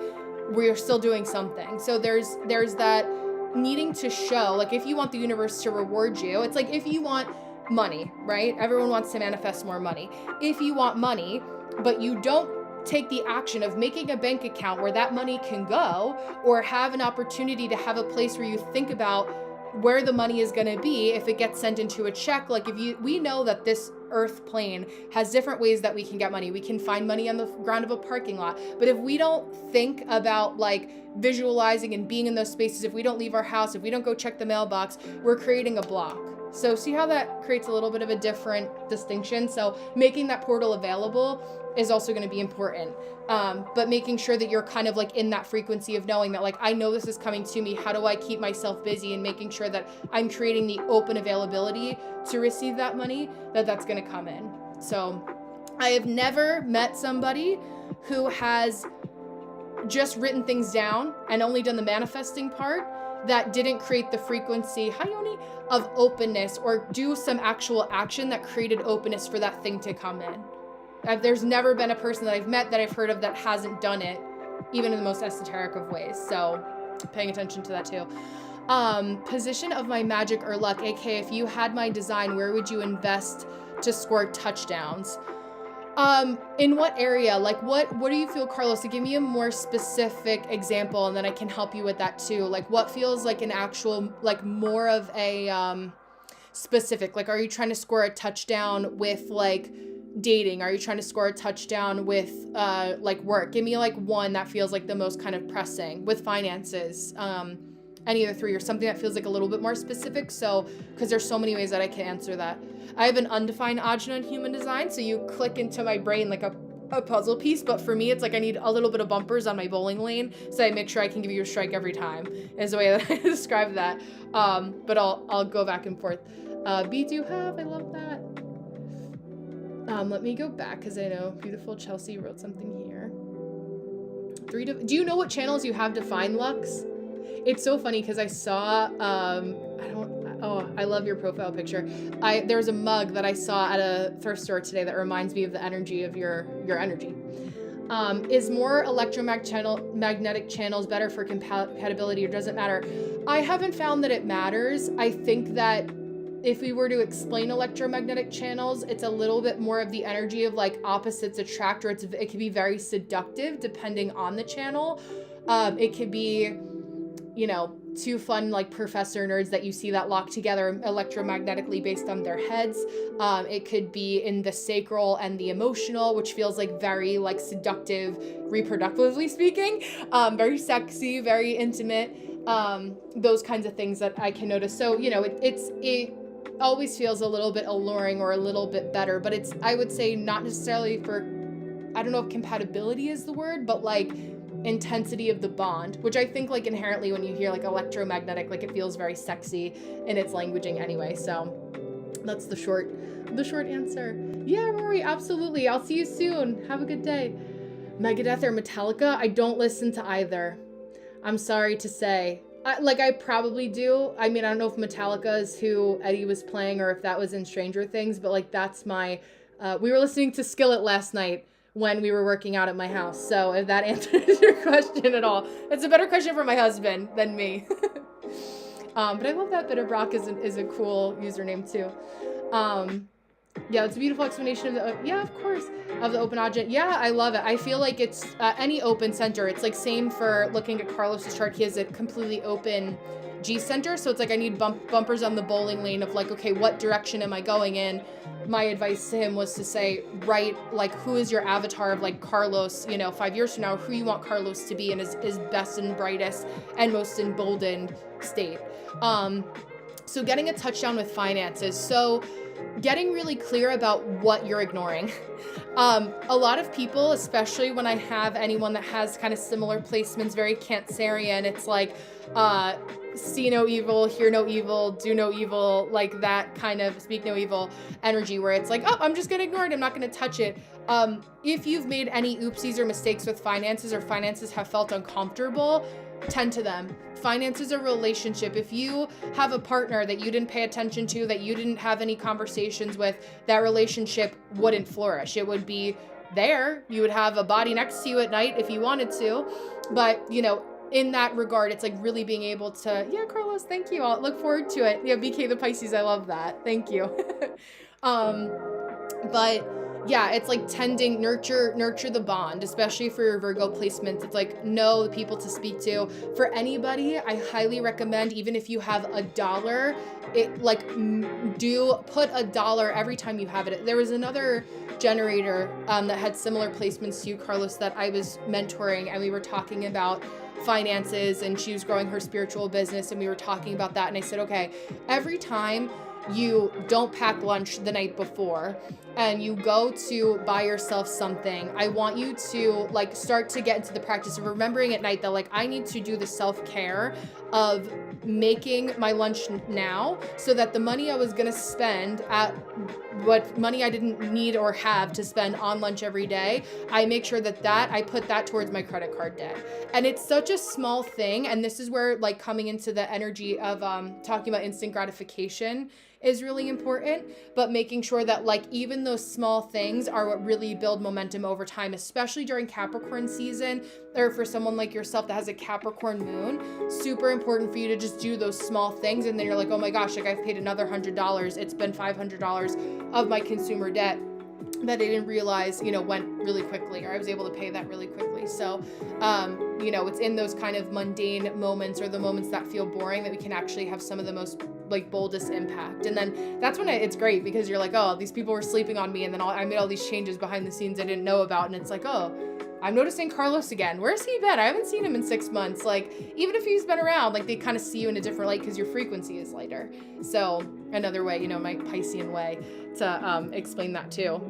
we're still doing something. So there's that needing to show, like if you want the universe to reward you, it's like if you want money, right? Everyone wants to manifest more money. If you want money, but you don't take the action of making a bank account where that money can go, or have an opportunity to have a place where you think about where the money is going to be if it gets sent into a check. Like we know that this earth plane has different ways that we can get money. We can find money on the ground of a parking lot. But if we don't think about like visualizing and being in those spaces, if we don't leave our house, if we don't go check the mailbox, we're creating a block. So see how that creates a little bit of a different distinction? So making that portal available is also going to be important. But making sure that you're kind of like in that frequency of knowing that like, I know this is coming to me. How do I keep myself busy, and making sure that I'm creating the open availability to receive that money, that's going to come in. So I have never met somebody who has just written things down and only done the manifesting part that didn't create the frequency, hi Yoni, of openness, or do some actual action that created openness for that thing to come in. There's never been a person that I've met that I've heard of that hasn't done it, even in the most esoteric of ways. So paying attention to that too. Position of my magic or luck, aka if you had my design, where would you invest to score touchdowns? In what area? Like what do you feel, Carlos? To give me a more specific example, and then I can help you with that too. Like what feels like an actual, like more of a specific, like are you trying to score a touchdown with like dating? Are you trying to score a touchdown with like work? Give me like one that feels like the most kind of pressing. With finances, any of the three, or something that feels like a little bit more specific. So because there's so many ways that I can answer that. I have an undefined agenda in human design, so you click into my brain like a puzzle piece, but for me it's like I need a little bit of bumpers on my bowling lane, so I make sure I can give you a strike every time, is the way that I describe that. But I'll go back and forth. Be do have, I love that. Let me go back, because I know beautiful Chelsea wrote something here. Do you know what channels you have defined, Lux? It's so funny because I saw, I love your profile picture. There was a mug that I saw at a thrift store today that reminds me of the energy of your energy. Is more electromagnetic channels better for compatibility, or does it matter? I haven't found that it matters. I think that if we were to explain electromagnetic channels, it's a little bit more of the energy of like opposites attract, or it could be very seductive depending on the channel. It could be, two fun like professor nerds that you see that lock together electromagnetically based on their heads. It could be in the sacral and the emotional, which feels like very like seductive, reproductively speaking, very sexy, very intimate, those kinds of things that I can notice. So, it always feels a little bit alluring or a little bit better, but it's, I would say, not necessarily for, I don't know if compatibility is the word, but like intensity of the bond, which I think like inherently when you hear like electromagnetic, like it feels very sexy in its languaging anyway. So that's the short answer. Yeah, Rory, absolutely. I'll see you soon. Have a good day. Megadeth or Metallica? I don't listen to either. I'm sorry to say. I probably do. I mean, I don't know if Metallica is who Eddie was playing or if that was in Stranger Things, but like that's my, we were listening to Skillet last night when we were working out at my house. So if that answers your question at all, it's a better question for my husband than me. But I love that Bit of Rock is a cool username too. Yeah, it's a beautiful explanation of the, yeah, of course, of the open object. Yeah, I love it. I feel like it's any open center. It's like same for looking at Carlos's chart. He has a completely open G center. So it's like I need bumpers on the bowling lane of like, okay, what direction am I going in? My advice to him was to say, right, like who is your avatar of like Carlos, 5 years from now, who you want Carlos to be in his best and brightest and most emboldened state. So getting a touchdown with finances. So getting really clear about what you're ignoring. A lot of people, especially when I have anyone that has kind of similar placements, very Cancerian, it's like, see no evil, hear no evil, do no evil, like that kind of speak no evil energy where it's like, oh, I'm just gonna ignore it, I'm not gonna touch it. If you've made any oopsies or mistakes with finances or finances have felt uncomfortable, tend to them. Finance is a relationship. If you have a partner that you didn't pay attention to, that you didn't have any conversations with, that relationship wouldn't flourish. It would be there. You would have a body next to you at night if you wanted to. But, in that regard, it's like really being able to, yeah, Carlos, thank you. I'll look forward to it. Yeah, BK the Pisces, I love that. Thank you. But yeah, it's like tending, nurture the bond, especially for your Virgo placements. It's like know the people to speak to. For anybody, I highly recommend, even if you have $1, do put $1 every time you have it. There was another generator that had similar placements to you, Carlos, that I was mentoring, and we were talking about finances, and she was growing her spiritual business, and we were talking about that. And I said, okay, every time you don't pack lunch the night before and you go to buy yourself something, I want you to like start to get into the practice of remembering at night that like I need to do the self-care of making my lunch now, so that the money I was gonna spend at what money I didn't need or have to spend on lunch every day, I make sure that I put that towards my credit card debt. And it's such a small thing, and this is where like coming into the energy of talking about instant gratification is really important, but making sure that like even those small things are what really build momentum over time, especially during Capricorn season, or for someone like yourself that has a Capricorn moon. Super important for you to just do those small things, and then you're like, oh my gosh, like I've paid another $100. It's been $500 of my consumer debt that I didn't realize, went really quickly, or I was able to pay that really quickly. So, it's in those kind of mundane moments, or the moments that feel boring, that we can actually have some of the most like boldest impact. And then that's when it's great, because you're like, oh, these people were sleeping on me, and then I made all these changes behind the scenes I didn't know about. And it's like, oh, I'm noticing Carlos again. Where's he been? I haven't seen him in 6 months. Like, even if he's been around, like they kind of see you in a different light because your frequency is lighter. So another way, my Piscean way to explain that too.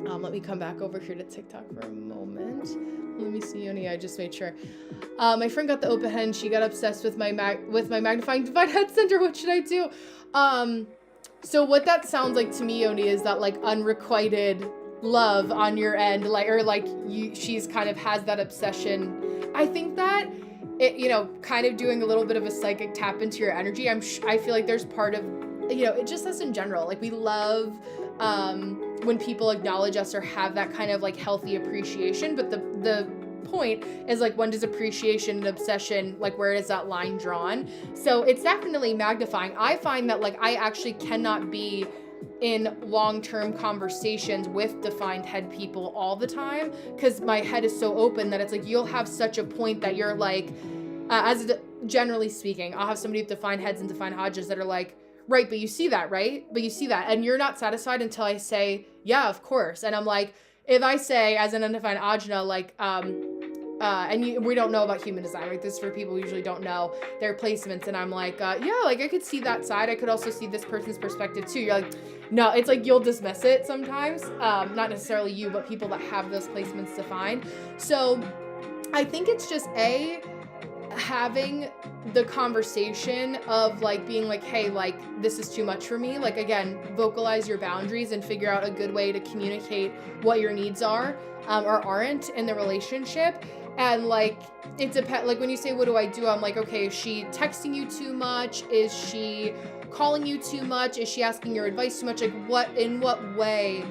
Let me come back over here to TikTok for a moment. Let me see, Yoni. I just made sure. My friend got the open head. She got obsessed with my magnifying divine head center. What should I do? So what that sounds like to me, Yoni, is that like unrequited love on your end, she's kind of has that obsession. I think that it, kind of doing a little bit of a psychic tap into your energy. I feel like there's part of, it just us in general. Like we love when people acknowledge us or have that kind of like healthy appreciation, but the point is like, when does appreciation and obsession, like where is that line drawn? So it's definitely magnifying. I find that like I actually cannot be in long-term conversations with defined head people all the time, because my head is so open that it's like you'll have such a point that you're like, generally speaking, I'll have somebody with defined heads and defined Hodges that are like, right, but you see that, right? But you see that, and you're not satisfied until I say, yeah, of course. And I'm like, if I say as an undefined Ajna, like, we don't know about human design, right? This is for people who usually don't know their placements. And I'm like, yeah, like I could see that side. I could also see this person's perspective too. You're like, no, it's like you'll dismiss it sometimes. Not necessarily you, but people that have those placements defined. So I think it's just having the conversation of like being like, hey, like this is too much for me. Like, again, vocalize your boundaries and figure out a good way to communicate what your needs are or aren't in the relationship. And like, it depends. Like when you say, what do I do? I'm like, okay, is she texting you too much? Is she calling you too much? Is she asking your advice too much? Like in what way?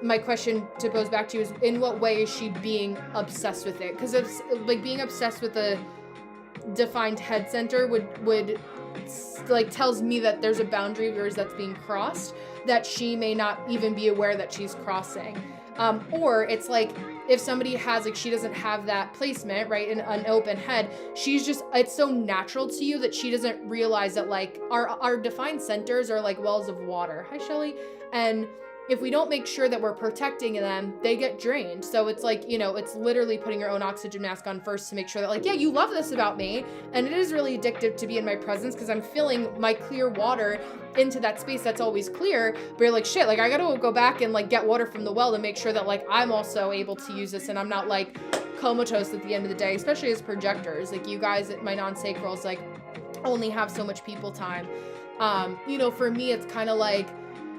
My question to goes back to you is, in what way is she being obsessed with it? Because it's like being obsessed with a defined head center would like tells me that there's a boundary of yours that's being crossed that she may not even be aware that she's crossing. Or it's like, if somebody has, like, she doesn't have that placement, right, in an open head, she's just, it's so natural to you that she doesn't realize that, like, our defined centers are like wells of water. Hi, Shelly. And if we don't make sure that we're protecting them, they get drained. So it's like, you know, it's literally putting your own oxygen mask on first to make sure that, like, yeah, you love this about me. And it is really addictive to be in my presence because I'm filling my clear water into that space that's always clear. But you're like, shit, like, I gotta go back and, like, get water from the well to make sure that, like, I'm also able to use this and I'm not, like, comatose at the end of the day, especially as projectors. Like, you guys at my non-sacrals, like, only have so much people time. You know, for me, it's kind of like,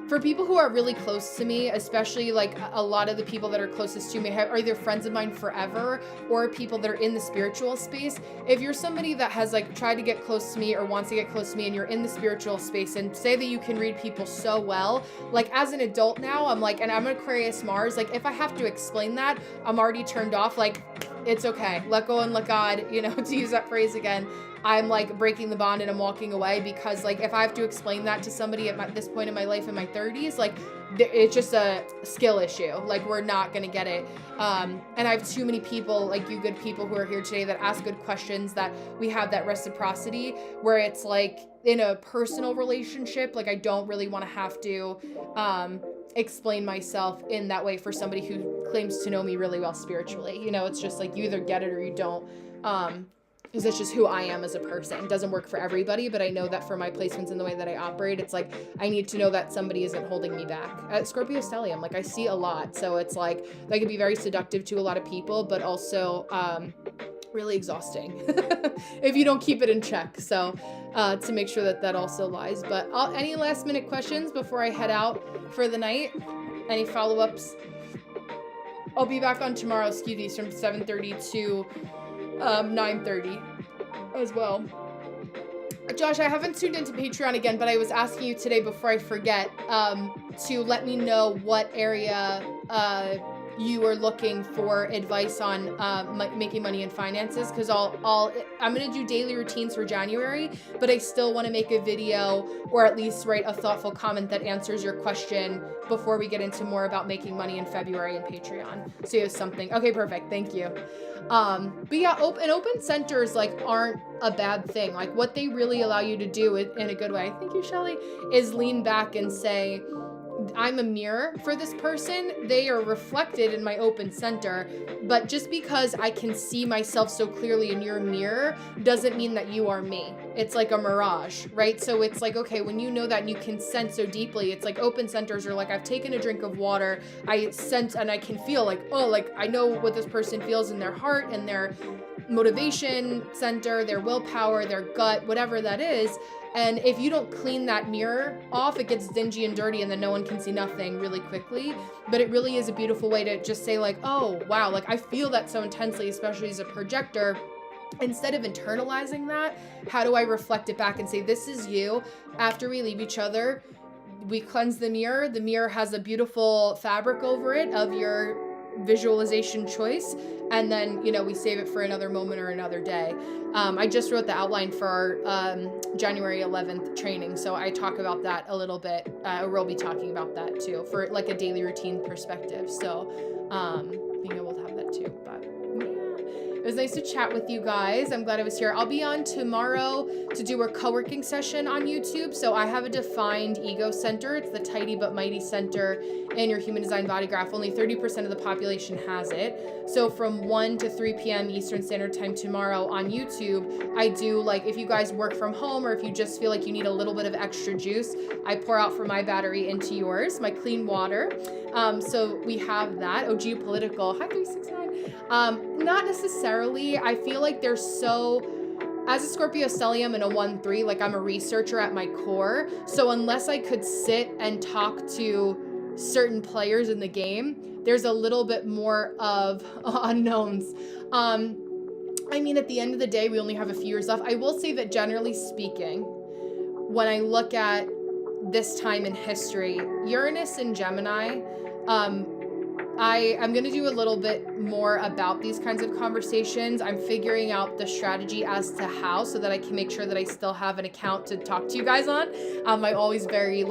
for people who are really close to me, especially like a lot of the people that are closest to me are either friends of mine forever or people that are in the spiritual space. If you're somebody that has like tried to get close to me or wants to get close to me and you're in the spiritual space and say that you can read people so well, like as an adult now, I'm like, and I'm an Aquarius Mars, like if I have to explain that, I'm already turned off. Like, it's okay. Let go and let God, you know, to use that phrase again. I'm like breaking the bond and I'm walking away because like if I have to explain that to somebody at this point in my life in my 30s, like it's just a skill issue. Like we're not gonna get it. And I have too many people, like you good people who are here today that ask good questions, that we have that reciprocity where it's like in a personal relationship, like I don't really want to have to explain myself in that way for somebody who claims to know me really well spiritually. You know, it's just like you either get it or you don't. Because it's just who I am as a person. It doesn't work for everybody, but I know that for my placements and the way that I operate, it's like I need to know that somebody isn't holding me back. Scorpio stellium, like I see a lot, so it's like that can be very seductive to a lot of people, but also really exhausting if you don't keep it in check. So to make sure that that also lies. But any last minute questions before I head out for the night? Any follow-ups? I'll be back on tomorrow, Skeevies, from 7:30 to 9:30 as well. Josh, I haven't tuned into Patreon again, but I was asking you today before I forget to let me know what area you are looking for advice on making money in finances, because I'm gonna do daily routines for January, but I still want to make a video or at least write a thoughtful comment that answers your question before we get into more about making money in February and Patreon. So you have something. Okay, perfect. Thank you. But yeah, open centers like aren't a bad thing. Like what they really allow you to do in a good way, thank you, Shelly, is lean back and say, I'm a mirror for this person. They are reflected in my open center, but just because I can see myself so clearly in your mirror doesn't mean that you are me. It's like a mirage, right? So it's like, okay, when you know that and you can sense so deeply, it's like open centers are like, I've taken a drink of water, I sense and I can feel like, oh, like I know what this person feels in their heart and their motivation center, their willpower, their gut, whatever that is. And if you don't clean that mirror off, it gets dingy and dirty and then no one can see nothing really quickly. But it really is a beautiful way to just say like, oh, wow, like I feel that so intensely, especially as a projector. Instead of internalizing that, how do I reflect it back and say, this is you? After we leave each other, we cleanse the mirror. The mirror has a beautiful fabric over it of your visualization choice, and then, you know, we save it for another moment or another day. I just wrote the outline for our January 11th training, so I talk about that a little bit, or we'll be talking about that too, for like a daily routine perspective, so being able to have that too. But yeah, it was nice to chat with you guys. I'm glad I was here. I'll be on tomorrow to do a co-working session on YouTube. So I have a defined ego center. It's the Tidy But Mighty Center in your Human Design body graph. Only 30% of the population has it. So from 1 to 3 p.m. Eastern Standard Time tomorrow on YouTube, I do, like, if you guys work from home or if you just feel like you need a little bit of extra juice, I pour out from my battery into yours, my clean water. So we have that. Oh, geopolitical. Hi, 369. Not necessarily. I feel like there's so... As a Scorpio stellium and a 1-3, like I'm a researcher at my core. So unless I could sit and talk to certain players in the game, there's a little bit more of unknowns. I mean, at the end of the day, we only have a few years left. I will say that generally speaking, when I look at this time in history, Uranus and Gemini, I'm going to do a little bit more about these kinds of conversations. I'm figuring out the strategy as to how, so that I can make sure that I still have an account to talk to you guys on. I'm always very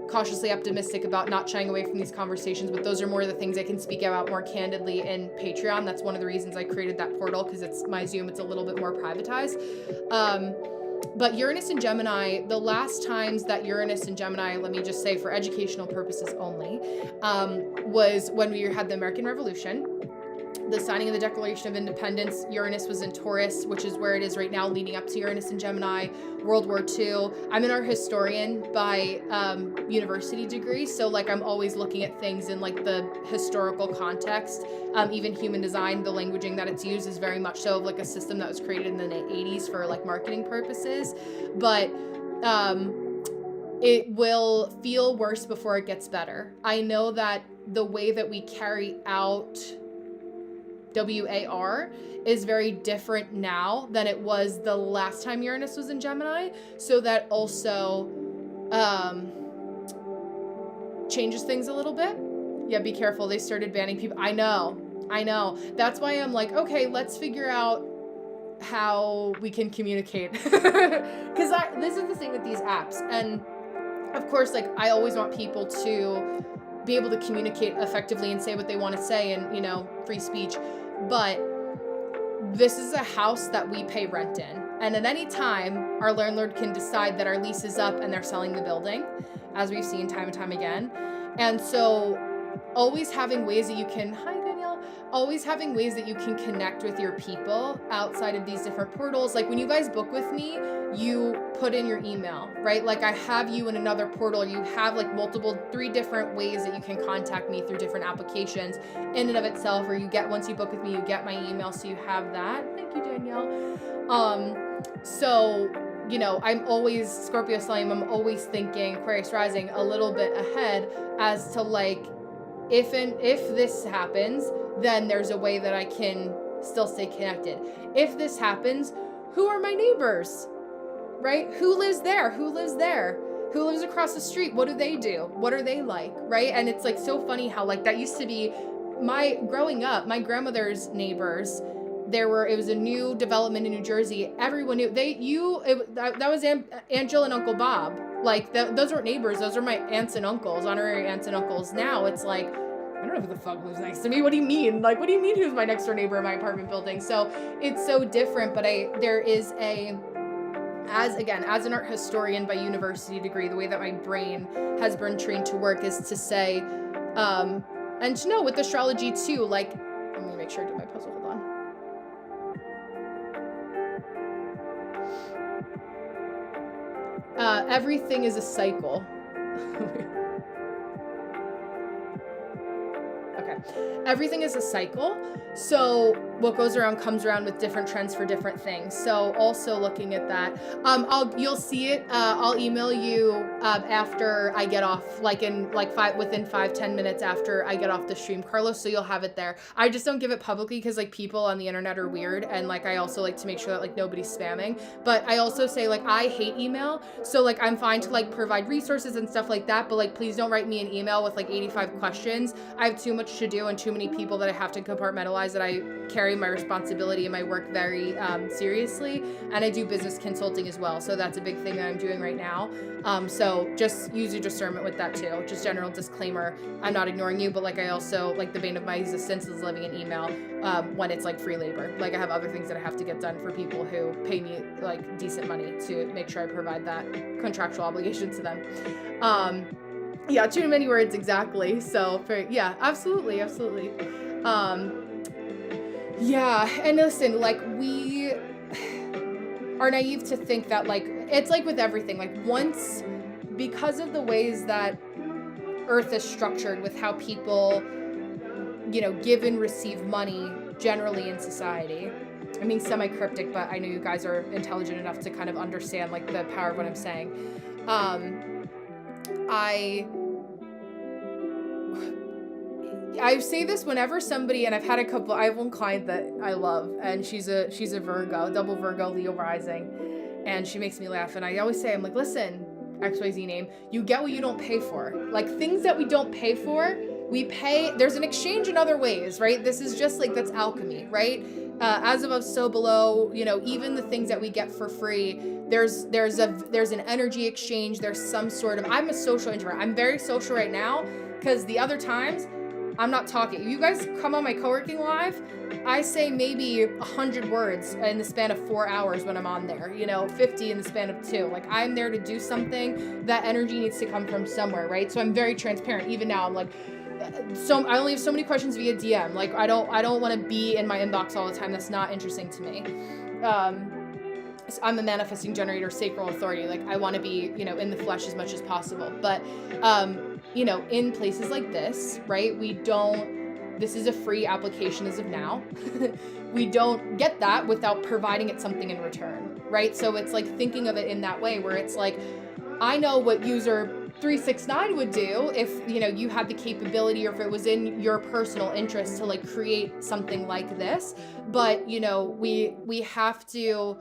cautiously optimistic about not shying away from these conversations, but those are more of the things I can speak about more candidly in Patreon. That's one of the reasons I created that portal, because it's my Zoom, it's a little bit more privatized. But Uranus and Gemini, the last times that Uranus and Gemini, let me just say for educational purposes only, was when we had the American Revolution, the signing of the Declaration of Independence. Uranus was in Taurus, which is where it is right now, leading up to Uranus and Gemini. World War II. I'm an art historian by university degree, so like I'm always looking at things in like the historical context. Even human design, the languaging that it's used is very much so of like a system that was created in the 80s for like marketing purposes. But it will feel worse before it gets better. I know that the way that we carry out WAR is very different now than it was the last time Uranus was in Gemini. So that also changes things a little bit. Yeah, be careful. They started banning people. I know. That's why I'm like, okay, let's figure out how we can communicate. Because this is the thing with these apps. And of course, like I always want people to be able to communicate effectively and say what they want to say, and, you know, free speech. But this is a house that we pay rent in. And at any time, our landlord can decide that our lease is up and they're selling the building, as we've seen time and time again. And so always having ways that you can, hi Danielle, always having ways that you can connect with your people outside of these different portals. Like when you guys book with me, you put in your email, right? Like I have you in another portal. You have like three different ways that you can contact me through different applications in and of itself, or you get, once you book with me, you get my email. So you have that. Thank you, Danielle. So, you know, I'm always Scorpio Stellium. I'm always thinking Aquarius rising a little bit ahead as to like, if this happens, then there's a way that I can still stay connected. If this happens, who are my neighbors? Right? Who lives there? Who lives there? Who lives across the street? What do they do? What are they like? Right? And it's like so funny how like that used to be growing up, my grandmother's neighbors. It was a new development in New Jersey. Everyone knew that was Aunt Jill and Uncle Bob. Like those weren't neighbors. Those are my aunts and uncles, honorary aunts and uncles. Now it's like, I don't know who the fuck lives next to me. What do you mean? Like, what do you mean who's my next door neighbor in my apartment building? So it's so different, but there is as an art historian by university degree, the way that my brain has been trained to work is to say, and to know with astrology too, like, let me make sure I do my puzzle, hold on. Everything is a cycle. Okay. Everything is a cycle. So what goes around comes around with different trends for different things. So also looking at that, you'll see it. I'll email you after I get off, like within 5-10 minutes after I get off the stream, Carlos. So you'll have it there. I just don't give it publicly because like people on the internet are weird, and like I also like to make sure that like nobody's spamming. But I also say like I hate email, so like I'm fine to like provide resources and stuff like that. But like please don't write me an email with like 85 questions. I have too much to do and too many people that I have to compartmentalize, that I carry my responsibility and my work very seriously, and I do business consulting as well, so that's a big thing that I'm doing right now. So just use your discernment with that too. Just general disclaimer, I'm not ignoring you, but like I also, like the bane of my existence is living in email when it's like free labor. Like I have other things that I have to get done for people who pay me like decent money to make sure I provide that contractual obligation to them. Yeah, too many words, exactly. So yeah, absolutely. Yeah, and listen, like we are naive to think that like, it's like with everything, like once, because of the ways that Earth is structured with how people, you know, give and receive money generally in society. I mean, semi-cryptic, but I know you guys are intelligent enough to kind of understand like the power of what I'm saying. I say this whenever somebody, and I have one client that I love, and she's a Virgo, double Virgo, Leo rising, and she makes me laugh, and I always say, I'm like, listen, XYZ name, you get what you don't pay for. Like things that we don't pay for, there's an exchange in other ways, right? This is just like, that's alchemy, right? As above, so below, even the things that we get for free, there's an energy exchange. There's some sort of, I'm a social introvert. I'm very social right now, because the other times I'm not talking. You guys come on my co-working live, I say maybe 100 words in the span of 4 hours when I'm on there, 50 in the span of 2. Like, I'm there to do something. That energy needs to come from somewhere, right? So I'm very transparent. Even now, I'm like, I only have so many questions via DM. Like, I don't want to be in my inbox all the time. That's not interesting to me. So I'm a manifesting generator, sacral authority. Like, I want to be, in the flesh as much as possible. But, in places like this, right, this is a free application as of now. We don't get that without providing it something in return, right? So it's like thinking of it in that way, where it's like, I know what user 369 would do if, you had the capability, or if it was in your personal interest to like create something like this. But, we have to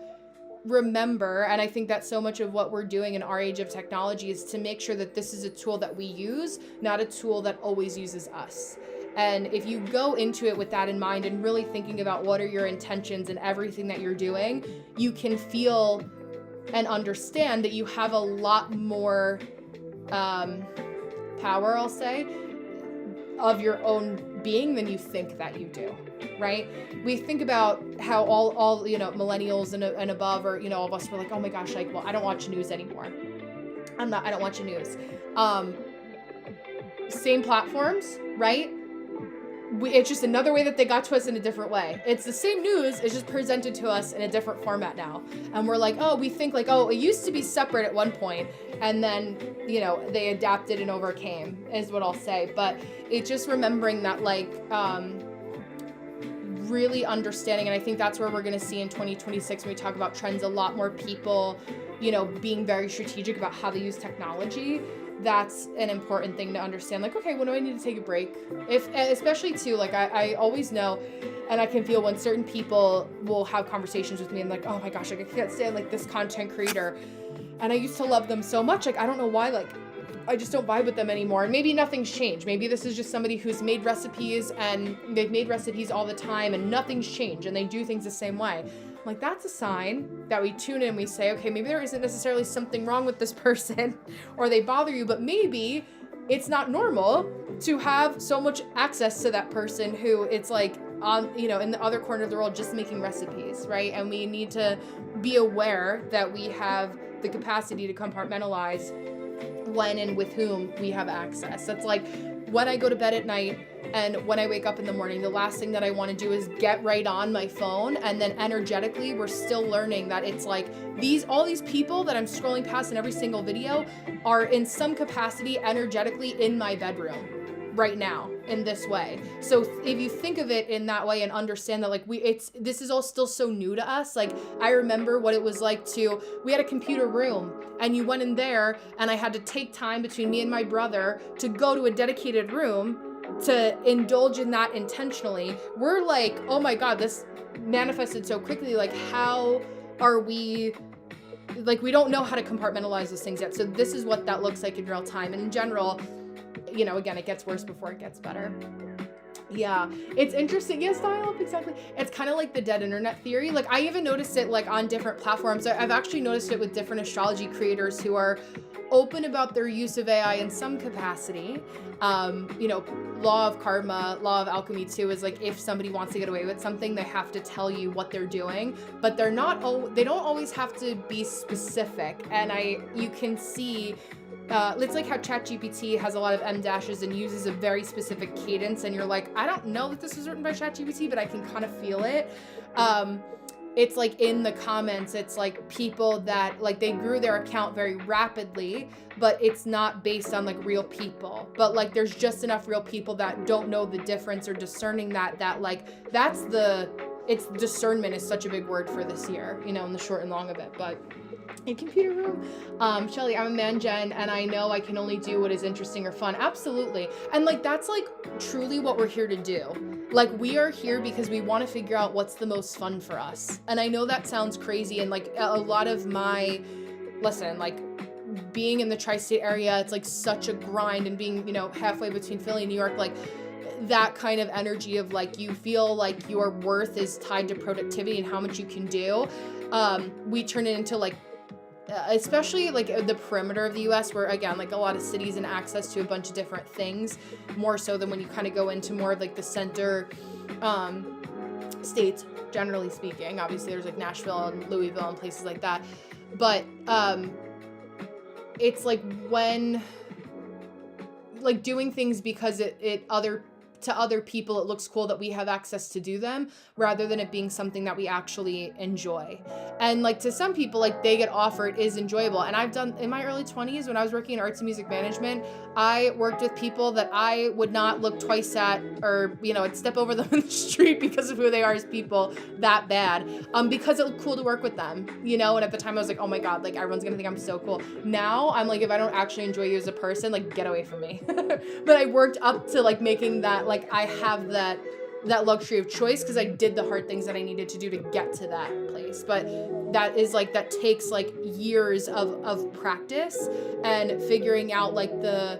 remember, and I think that so much of what we're doing in our age of technology is to make sure that this is a tool that we use, not a tool that always uses us. And if you go into it with that in mind and really thinking about what are your intentions and everything that you're doing, you can feel and understand that you have a lot more power, I'll say, of your own being than you think that you do, right? We think about how all millennials and above, or all of us were like, oh my gosh, like, well, I don't watch news anymore. I don't watch the news. Same platforms, right? It's just another way that they got to us in a different way. It's the same news, it's just presented to us in a different format now. And we're like, we think like, it used to be separate at one point, and then, they adapted and overcame, is what I'll say. But it's just remembering that, like, really understanding, and I think that's where we're going to see in 2026, when we talk about trends, a lot more people, being very strategic about how they use technology. That's an important thing to understand. Like, okay, when do I need to take a break? Especially too, like, I always know, and I can feel when certain people will have conversations with me and like, oh my gosh, like, I can't stand like this content creator. And I used to love them so much. Like, I don't know why, like, I just don't vibe with them anymore. And maybe nothing's changed. Maybe this is just somebody who's made recipes and they've made recipes all the time and nothing's changed and they do things the same way. Like, that's a sign that we tune in and we say, okay, maybe there isn't necessarily something wrong with this person or they bother you, but maybe it's not normal to have so much access to that person who it's like on, in the other corner of the world just making recipes, right? And we need to be aware that we have the capacity to compartmentalize when and with whom we have access. That's like when I go to bed at night and when I wake up in the morning, the last thing that I want to do is get right on my phone. And then energetically, we're still learning that it's like all these people that I'm scrolling past in every single video are in some capacity energetically in my bedroom right now in this way. So if you think of it in that way and understand that, like, this is all still so new to us. Like, I remember what it was like we had a computer room and you went in there and I had to take time between me and my brother to go to a dedicated room to indulge in that intentionally. We're like, oh my God, this manifested so quickly. Like, how are we, like, we don't know how to compartmentalize those things yet. So this is what that looks like in real time. And in general, again, it gets worse before it gets better. Yeah, it's interesting. Yes, dial-up, exactly. It's kind of like the dead internet theory. Like, I even noticed it like on different platforms. I've actually noticed it with different astrology creators who are open about their use of AI in some capacity. Law of karma, law of alchemy too, is like, if somebody wants to get away with something, they have to tell you what they're doing, but they don't always have to be specific. And you can see, it's like how ChatGPT has a lot of M dashes and uses a very specific cadence, and you're like, I don't know that this was written by ChatGPT, but I can kind of feel it. It's like in the comments, it's like people that like they grew their account very rapidly, but it's not based on like real people. But like there's just enough real people that don't know the difference or discerning that like it's discernment is such a big word for this year, in the short and long of it. But in computer room, Shelly, I'm a man gen, and I know I can only do what is interesting or fun. Absolutely. And like that's like truly what we're here to do. Like, we are here because we want to figure out what's the most fun for us. And I know that sounds crazy, and like a lot of like being in the tri-state area, it's like such a grind, and being, you know, halfway between Philly and New York, like that kind of energy of like you feel like your worth is tied to productivity and how much you can do. We turn it into like especially like the perimeter of the US, where again, like a lot of cities and access to a bunch of different things, more so than when you kind of go into more of like the center states, generally speaking. Obviously there's like Nashville and Louisville and places like that, but it's like when like doing things because to other people it looks cool that we have access to do them, rather than it being something that we actually enjoy. And like to some people, like they get offered is enjoyable. And I've done in my early 20s when I was working in arts and music management, I worked with people that I would not look twice at, or you know, I'd step over them in the street because of who they are as people, that bad, because it looked cool to work with them, you know. And at the time I was like, oh my god, like everyone's gonna think I'm so cool. Now I'm like, if I don't actually enjoy you as a person, like get away from me. But I worked up to like making that, like I have that luxury of choice because I did the hard things that I needed to do to get to that place. But that is like, that takes like years of practice and figuring out like the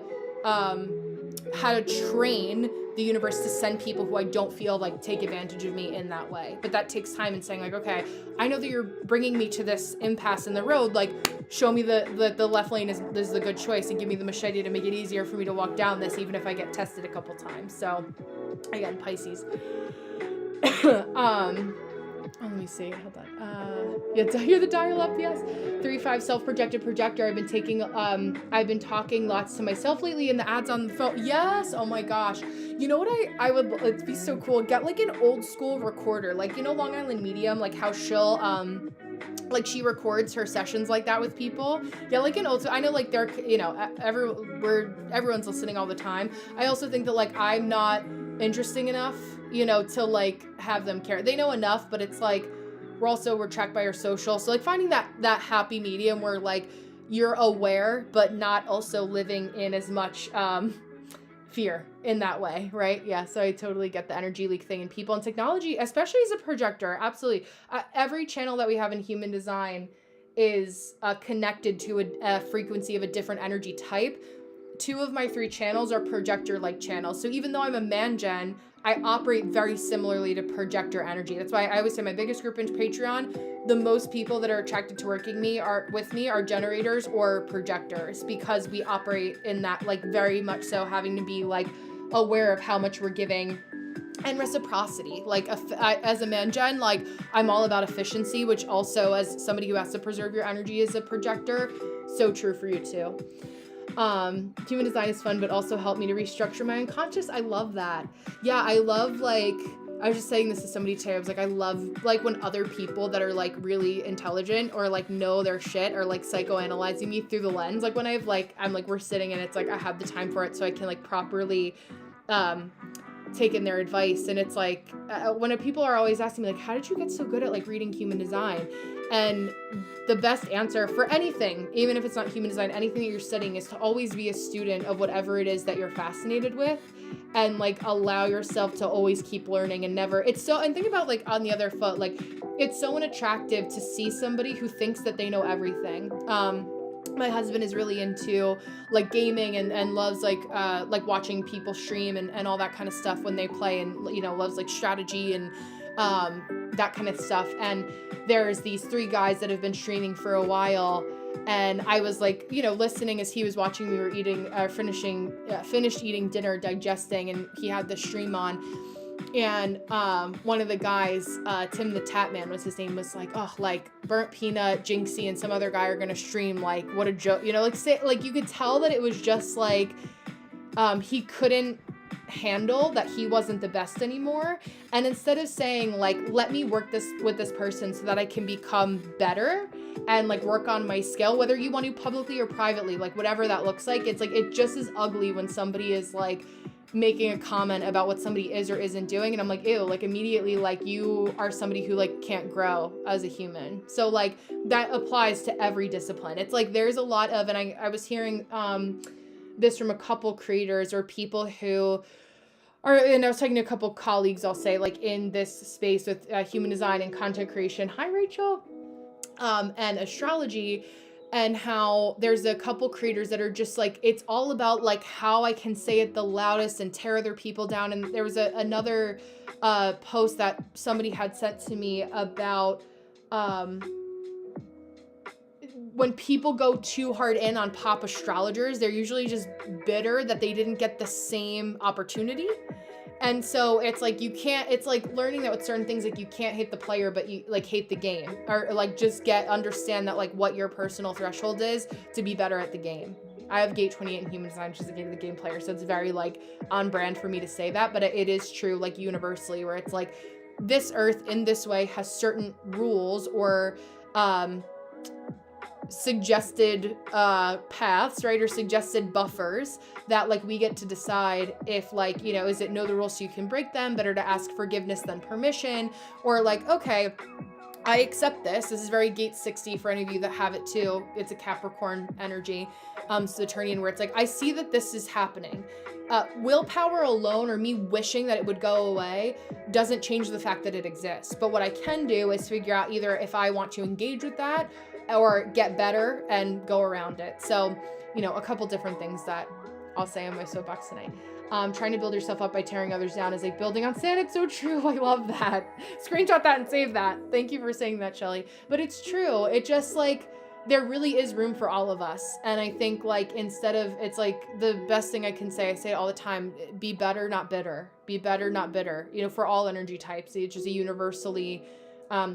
how to train the universe to send people who I don't feel like take advantage of me in that way. But that takes time, and saying like, okay, I know that you're bringing me to this impasse in the road, like show me the left lane is the good choice, and give me the machete to make it easier for me to walk down this, even if I get tested a couple times. So again, Pisces. Let me see. Hold on. Yeah, hear the dial up. Yes. 3-5 self-projected projector. I've been talking lots to myself lately, and the ads on the phone. Yes. Oh my gosh. You know what I would, it'd be so cool. Get like an old school recorder, like, you know, Long Island Medium, like how she'll, like she records her sessions like that with people. Yeah, like an old, I know like they're, you know, everyone's listening all the time. I also think that like I'm not interesting enough, you know, to like have them care. They know enough, but it's like we're tracked by our social. So like finding that happy medium where like you're aware but not also living in as much fear in that way, right? Yeah, so I totally get the energy leak thing in people and technology, especially as a projector. Absolutely. Every channel that we have in human design is connected to a frequency of a different energy type. 2 of my 3 channels are projector-like channels. So even though I'm a man-gen, I operate very similarly to projector energy. That's why I always say my biggest group in Patreon, the most people that are attracted to working with me are generators or projectors, because we operate in that, like very much so having to be like aware of how much we're giving and reciprocity. Like as a man-gen, like I'm all about efficiency, which also as somebody who has to preserve your energy as a projector, so true for you too. Human design is fun, but also helped me to restructure my unconscious. I love that. Yeah, I love, like, I was just saying this to somebody today. I was like, I love, like, when other people that are, like, really intelligent or, like, know their shit are, like, psychoanalyzing me through the lens. Like, when I'm, like, we're sitting and it's, like, I have the time for it so I can, like, properly, take in their advice. And it's, like, when people are always asking me, like, how did you get so good at, like, reading human design? And the best answer for anything, even if it's not human design, anything that you're studying, is to always be a student of whatever it is that you're fascinated with, and like allow yourself to always keep learning and never, and think about like on the other foot, like it's so unattractive to see somebody who thinks that they know everything. My husband is really into like gaming and loves like watching people stream and all that kind of stuff when they play, and you know, loves like strategy and that kind of stuff. And there's these 3 guys that have been streaming for a while, and I was like, you know, listening as he was watching. We were eating, finished eating dinner, digesting, and he had the stream on. And one of the guys, Tim the Tatman was his name, was like, oh, like Burnt Peanut, Jinxie, and some other guy are gonna stream. Like, what a joke, you know, like say, like you could tell that it was just like he couldn't handle that he wasn't the best anymore. And instead of saying like, let me work with this person so that I can become better and like work on my skill, whether you want to publicly or privately, like whatever that looks like, it's like, it just is ugly when somebody is like making a comment about what somebody is or isn't doing. And I'm like, ew, like immediately, like you are somebody who like can't grow as a human. So like that applies to every discipline. It's like, there's a lot of, and I was hearing this from a couple creators or people who are, and I was talking to a couple colleagues, I'll say, like in this space with human design and content creation. Hi, Rachel. And astrology. and how there's a couple creators that are just like, it's all about like how I can say it the loudest and tear other people down. And there was another post that somebody had sent to me about when people go too hard in on pop astrologers, they're usually just bitter that they didn't get the same opportunity. And so it's like, you can't, it's like learning that with certain things, like you can't hate the player, but you like hate the game, or like just understand that like what your personal threshold is to be better at the game. I have gate 28 in human design, which is the gate of the game player. So it's very like on brand for me to say that, but it is true like universally, where it's like this earth in this way has certain rules or, suggested paths, right, or suggested buffers that like we get to decide if like, you know, is it know the rules so you can break them, better to ask forgiveness than permission, or like, okay, I accept this is very gate 60 for any of you that have it too. It's a Capricorn energy, Saturnian, where it's like, I see that this is happening. Willpower alone or me wishing that it would go away doesn't change the fact that it exists. But what I can do is figure out either if I want to engage with that or get better and go around it. So, you know, a couple different things that I'll say on my soapbox tonight. Trying to build yourself up by tearing others down is like building on sand. It's so true. I love that. Screenshot that and save that. Thank you for saying that, Shelly. But it's true. It just like, there really is room for all of us. And I think like, instead of, it's like the best thing I can say, I say it all the time, be better, not bitter. Be better, not bitter. You know, for all energy types, it's just a universally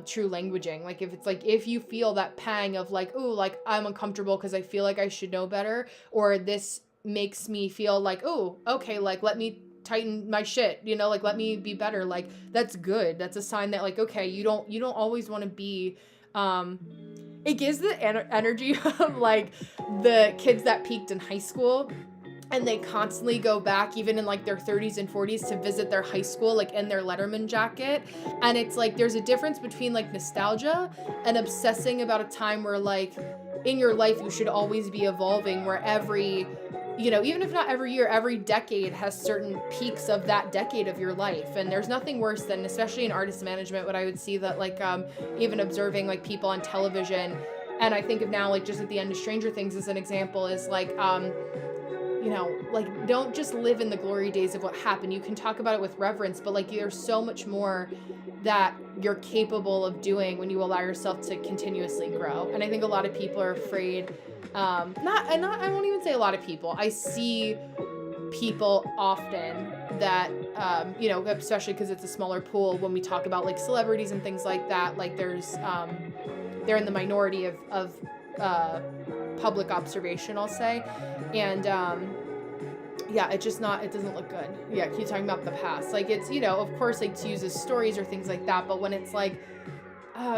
true languaging. Like if it's like, if you feel that pang of like, oh, like I'm uncomfortable because I feel like I should know better, or this makes me feel like, oh, okay, like let me tighten my shit, you know, like let me be better, like that's good. That's a sign that like, okay, you don't always want to be it gives the energy of like the kids that peaked in high school and they constantly go back even in like their 30s and 40s to visit their high school, like in their Letterman jacket. And it's like, there's a difference between like nostalgia and obsessing about a time where like in your life, you should always be evolving, where every, you know, even if not every year, every decade has certain peaks of that decade of your life. And there's nothing worse than, especially in artist management, what I would see that like, even observing like people on television. And I think of now, like just at the end of Stranger Things as an example, is like, you know, like don't just live in the glory days of what happened. You can talk about it with reverence, but like there's so much more that you're capable of doing when you allow yourself to continuously grow. And I think a lot of people are afraid, I won't even say a lot of people. I see people often that, you know, especially because it's a smaller pool when we talk about like celebrities and things like that, like there's, they're in the minority of public observation, I'll say. And yeah, it doesn't look good. Yeah, keep talking about the past. Like it's, you know, of course, like to use as stories or things like that, but when it's like,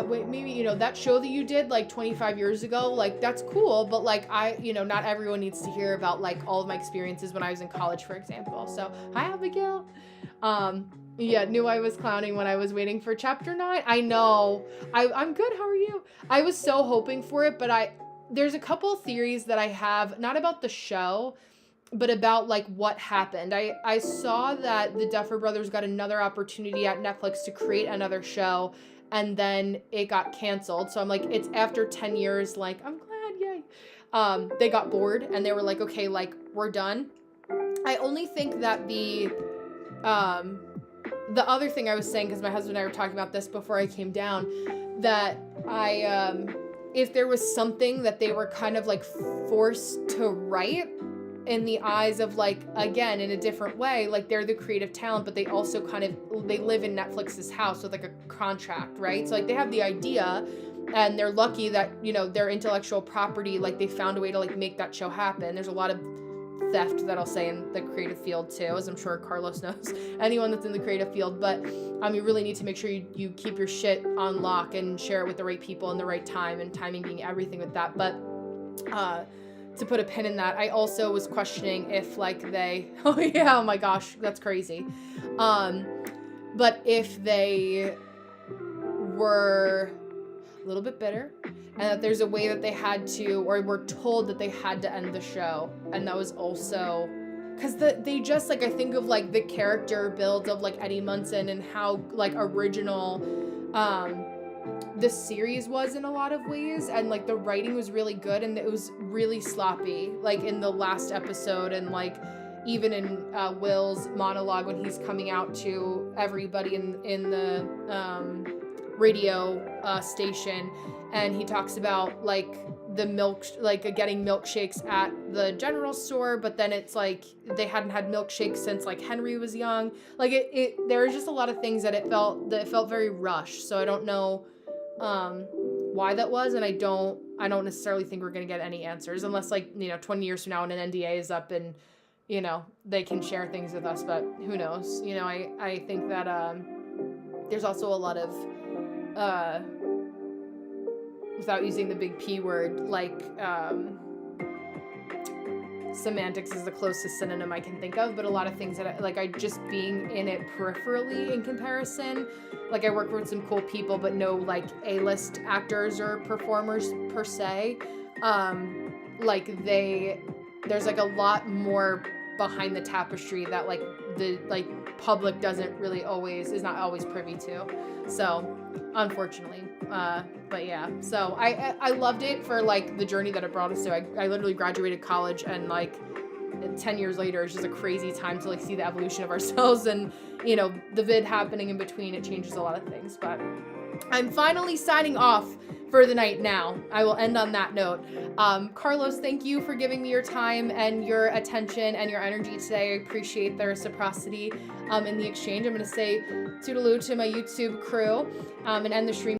wait, maybe, you know, that show that you did like 25 years ago, like that's cool, but like you know, not everyone needs to hear about like all of my experiences when I was in college, for example. So, hi, Abigail. Yeah, knew I was clowning when I was waiting for chapter 9. I know. I'm good. How are you? I was so hoping for it, but there's a couple theories that I have, not about the show, but about like what happened. I saw that the Duffer Brothers got another opportunity at Netflix to create another show, and then it got canceled. So I'm like, it's after 10 years, like, I'm glad, yay. They got bored and they were like, okay, like we're done. I only think that the other thing I was saying, because my husband and I were talking about this before I came down, that if there was something that they were kind of like forced to write in the eyes of like, again, in a different way, like they're the creative talent, but they also they live in Netflix's house with like a contract, right? So like they have the idea and they're lucky that, you know, their intellectual property, like they found a way to like make that show happen. There's a lot of theft that I'll say in the creative field too, as I'm sure Carlos knows, anyone that's in the creative field, but you really need to make sure you keep your shit on lock and share it with the right people in the right time, and timing being everything with that. But to put a pin in that, I also was questioning if like oh yeah, oh my gosh, that's crazy. But if they were a little bit bitter, and that there's a way that they had to, or were told that they had to end the show. And that was also, because they just, like, I think of, like, the character build of, like, Eddie Munson and how, like, original the series was in a lot of ways, and like the writing was really good, and it was really sloppy, like in the last episode, and like even in Will's monologue when he's coming out to everybody in the radio station, and he talks about like the milk, like getting milkshakes at the general store, but then it's like they hadn't had milkshakes since like Henry was young. Like there was just a lot of things that it felt very rushed. So I don't know why that was, and I don't necessarily think we're gonna get any answers unless, like, 20 years from now when an NDA is up and they can share things with us, but who knows. I think that there's also a lot of without using the big P word, like semantics is the closest synonym I can think of, but a lot of things that I just being in it peripherally in comparison, like I work with some cool people, but no like A-list actors or performers per se. There's like a lot more behind the tapestry that like the public is not always privy to. So unfortunately, but yeah, so I loved it for like the journey that it brought us to. I literally graduated college, and like 10 years later it's just a crazy time to like see the evolution of ourselves, and the vid happening in between. It changes a lot of things, but I'm finally signing off for the night now. I will end on that note. Carlos, thank you for giving me your time and your attention and your energy today. I appreciate the reciprocity in the exchange. I'm going to say toodaloo to my YouTube crew and end the stream.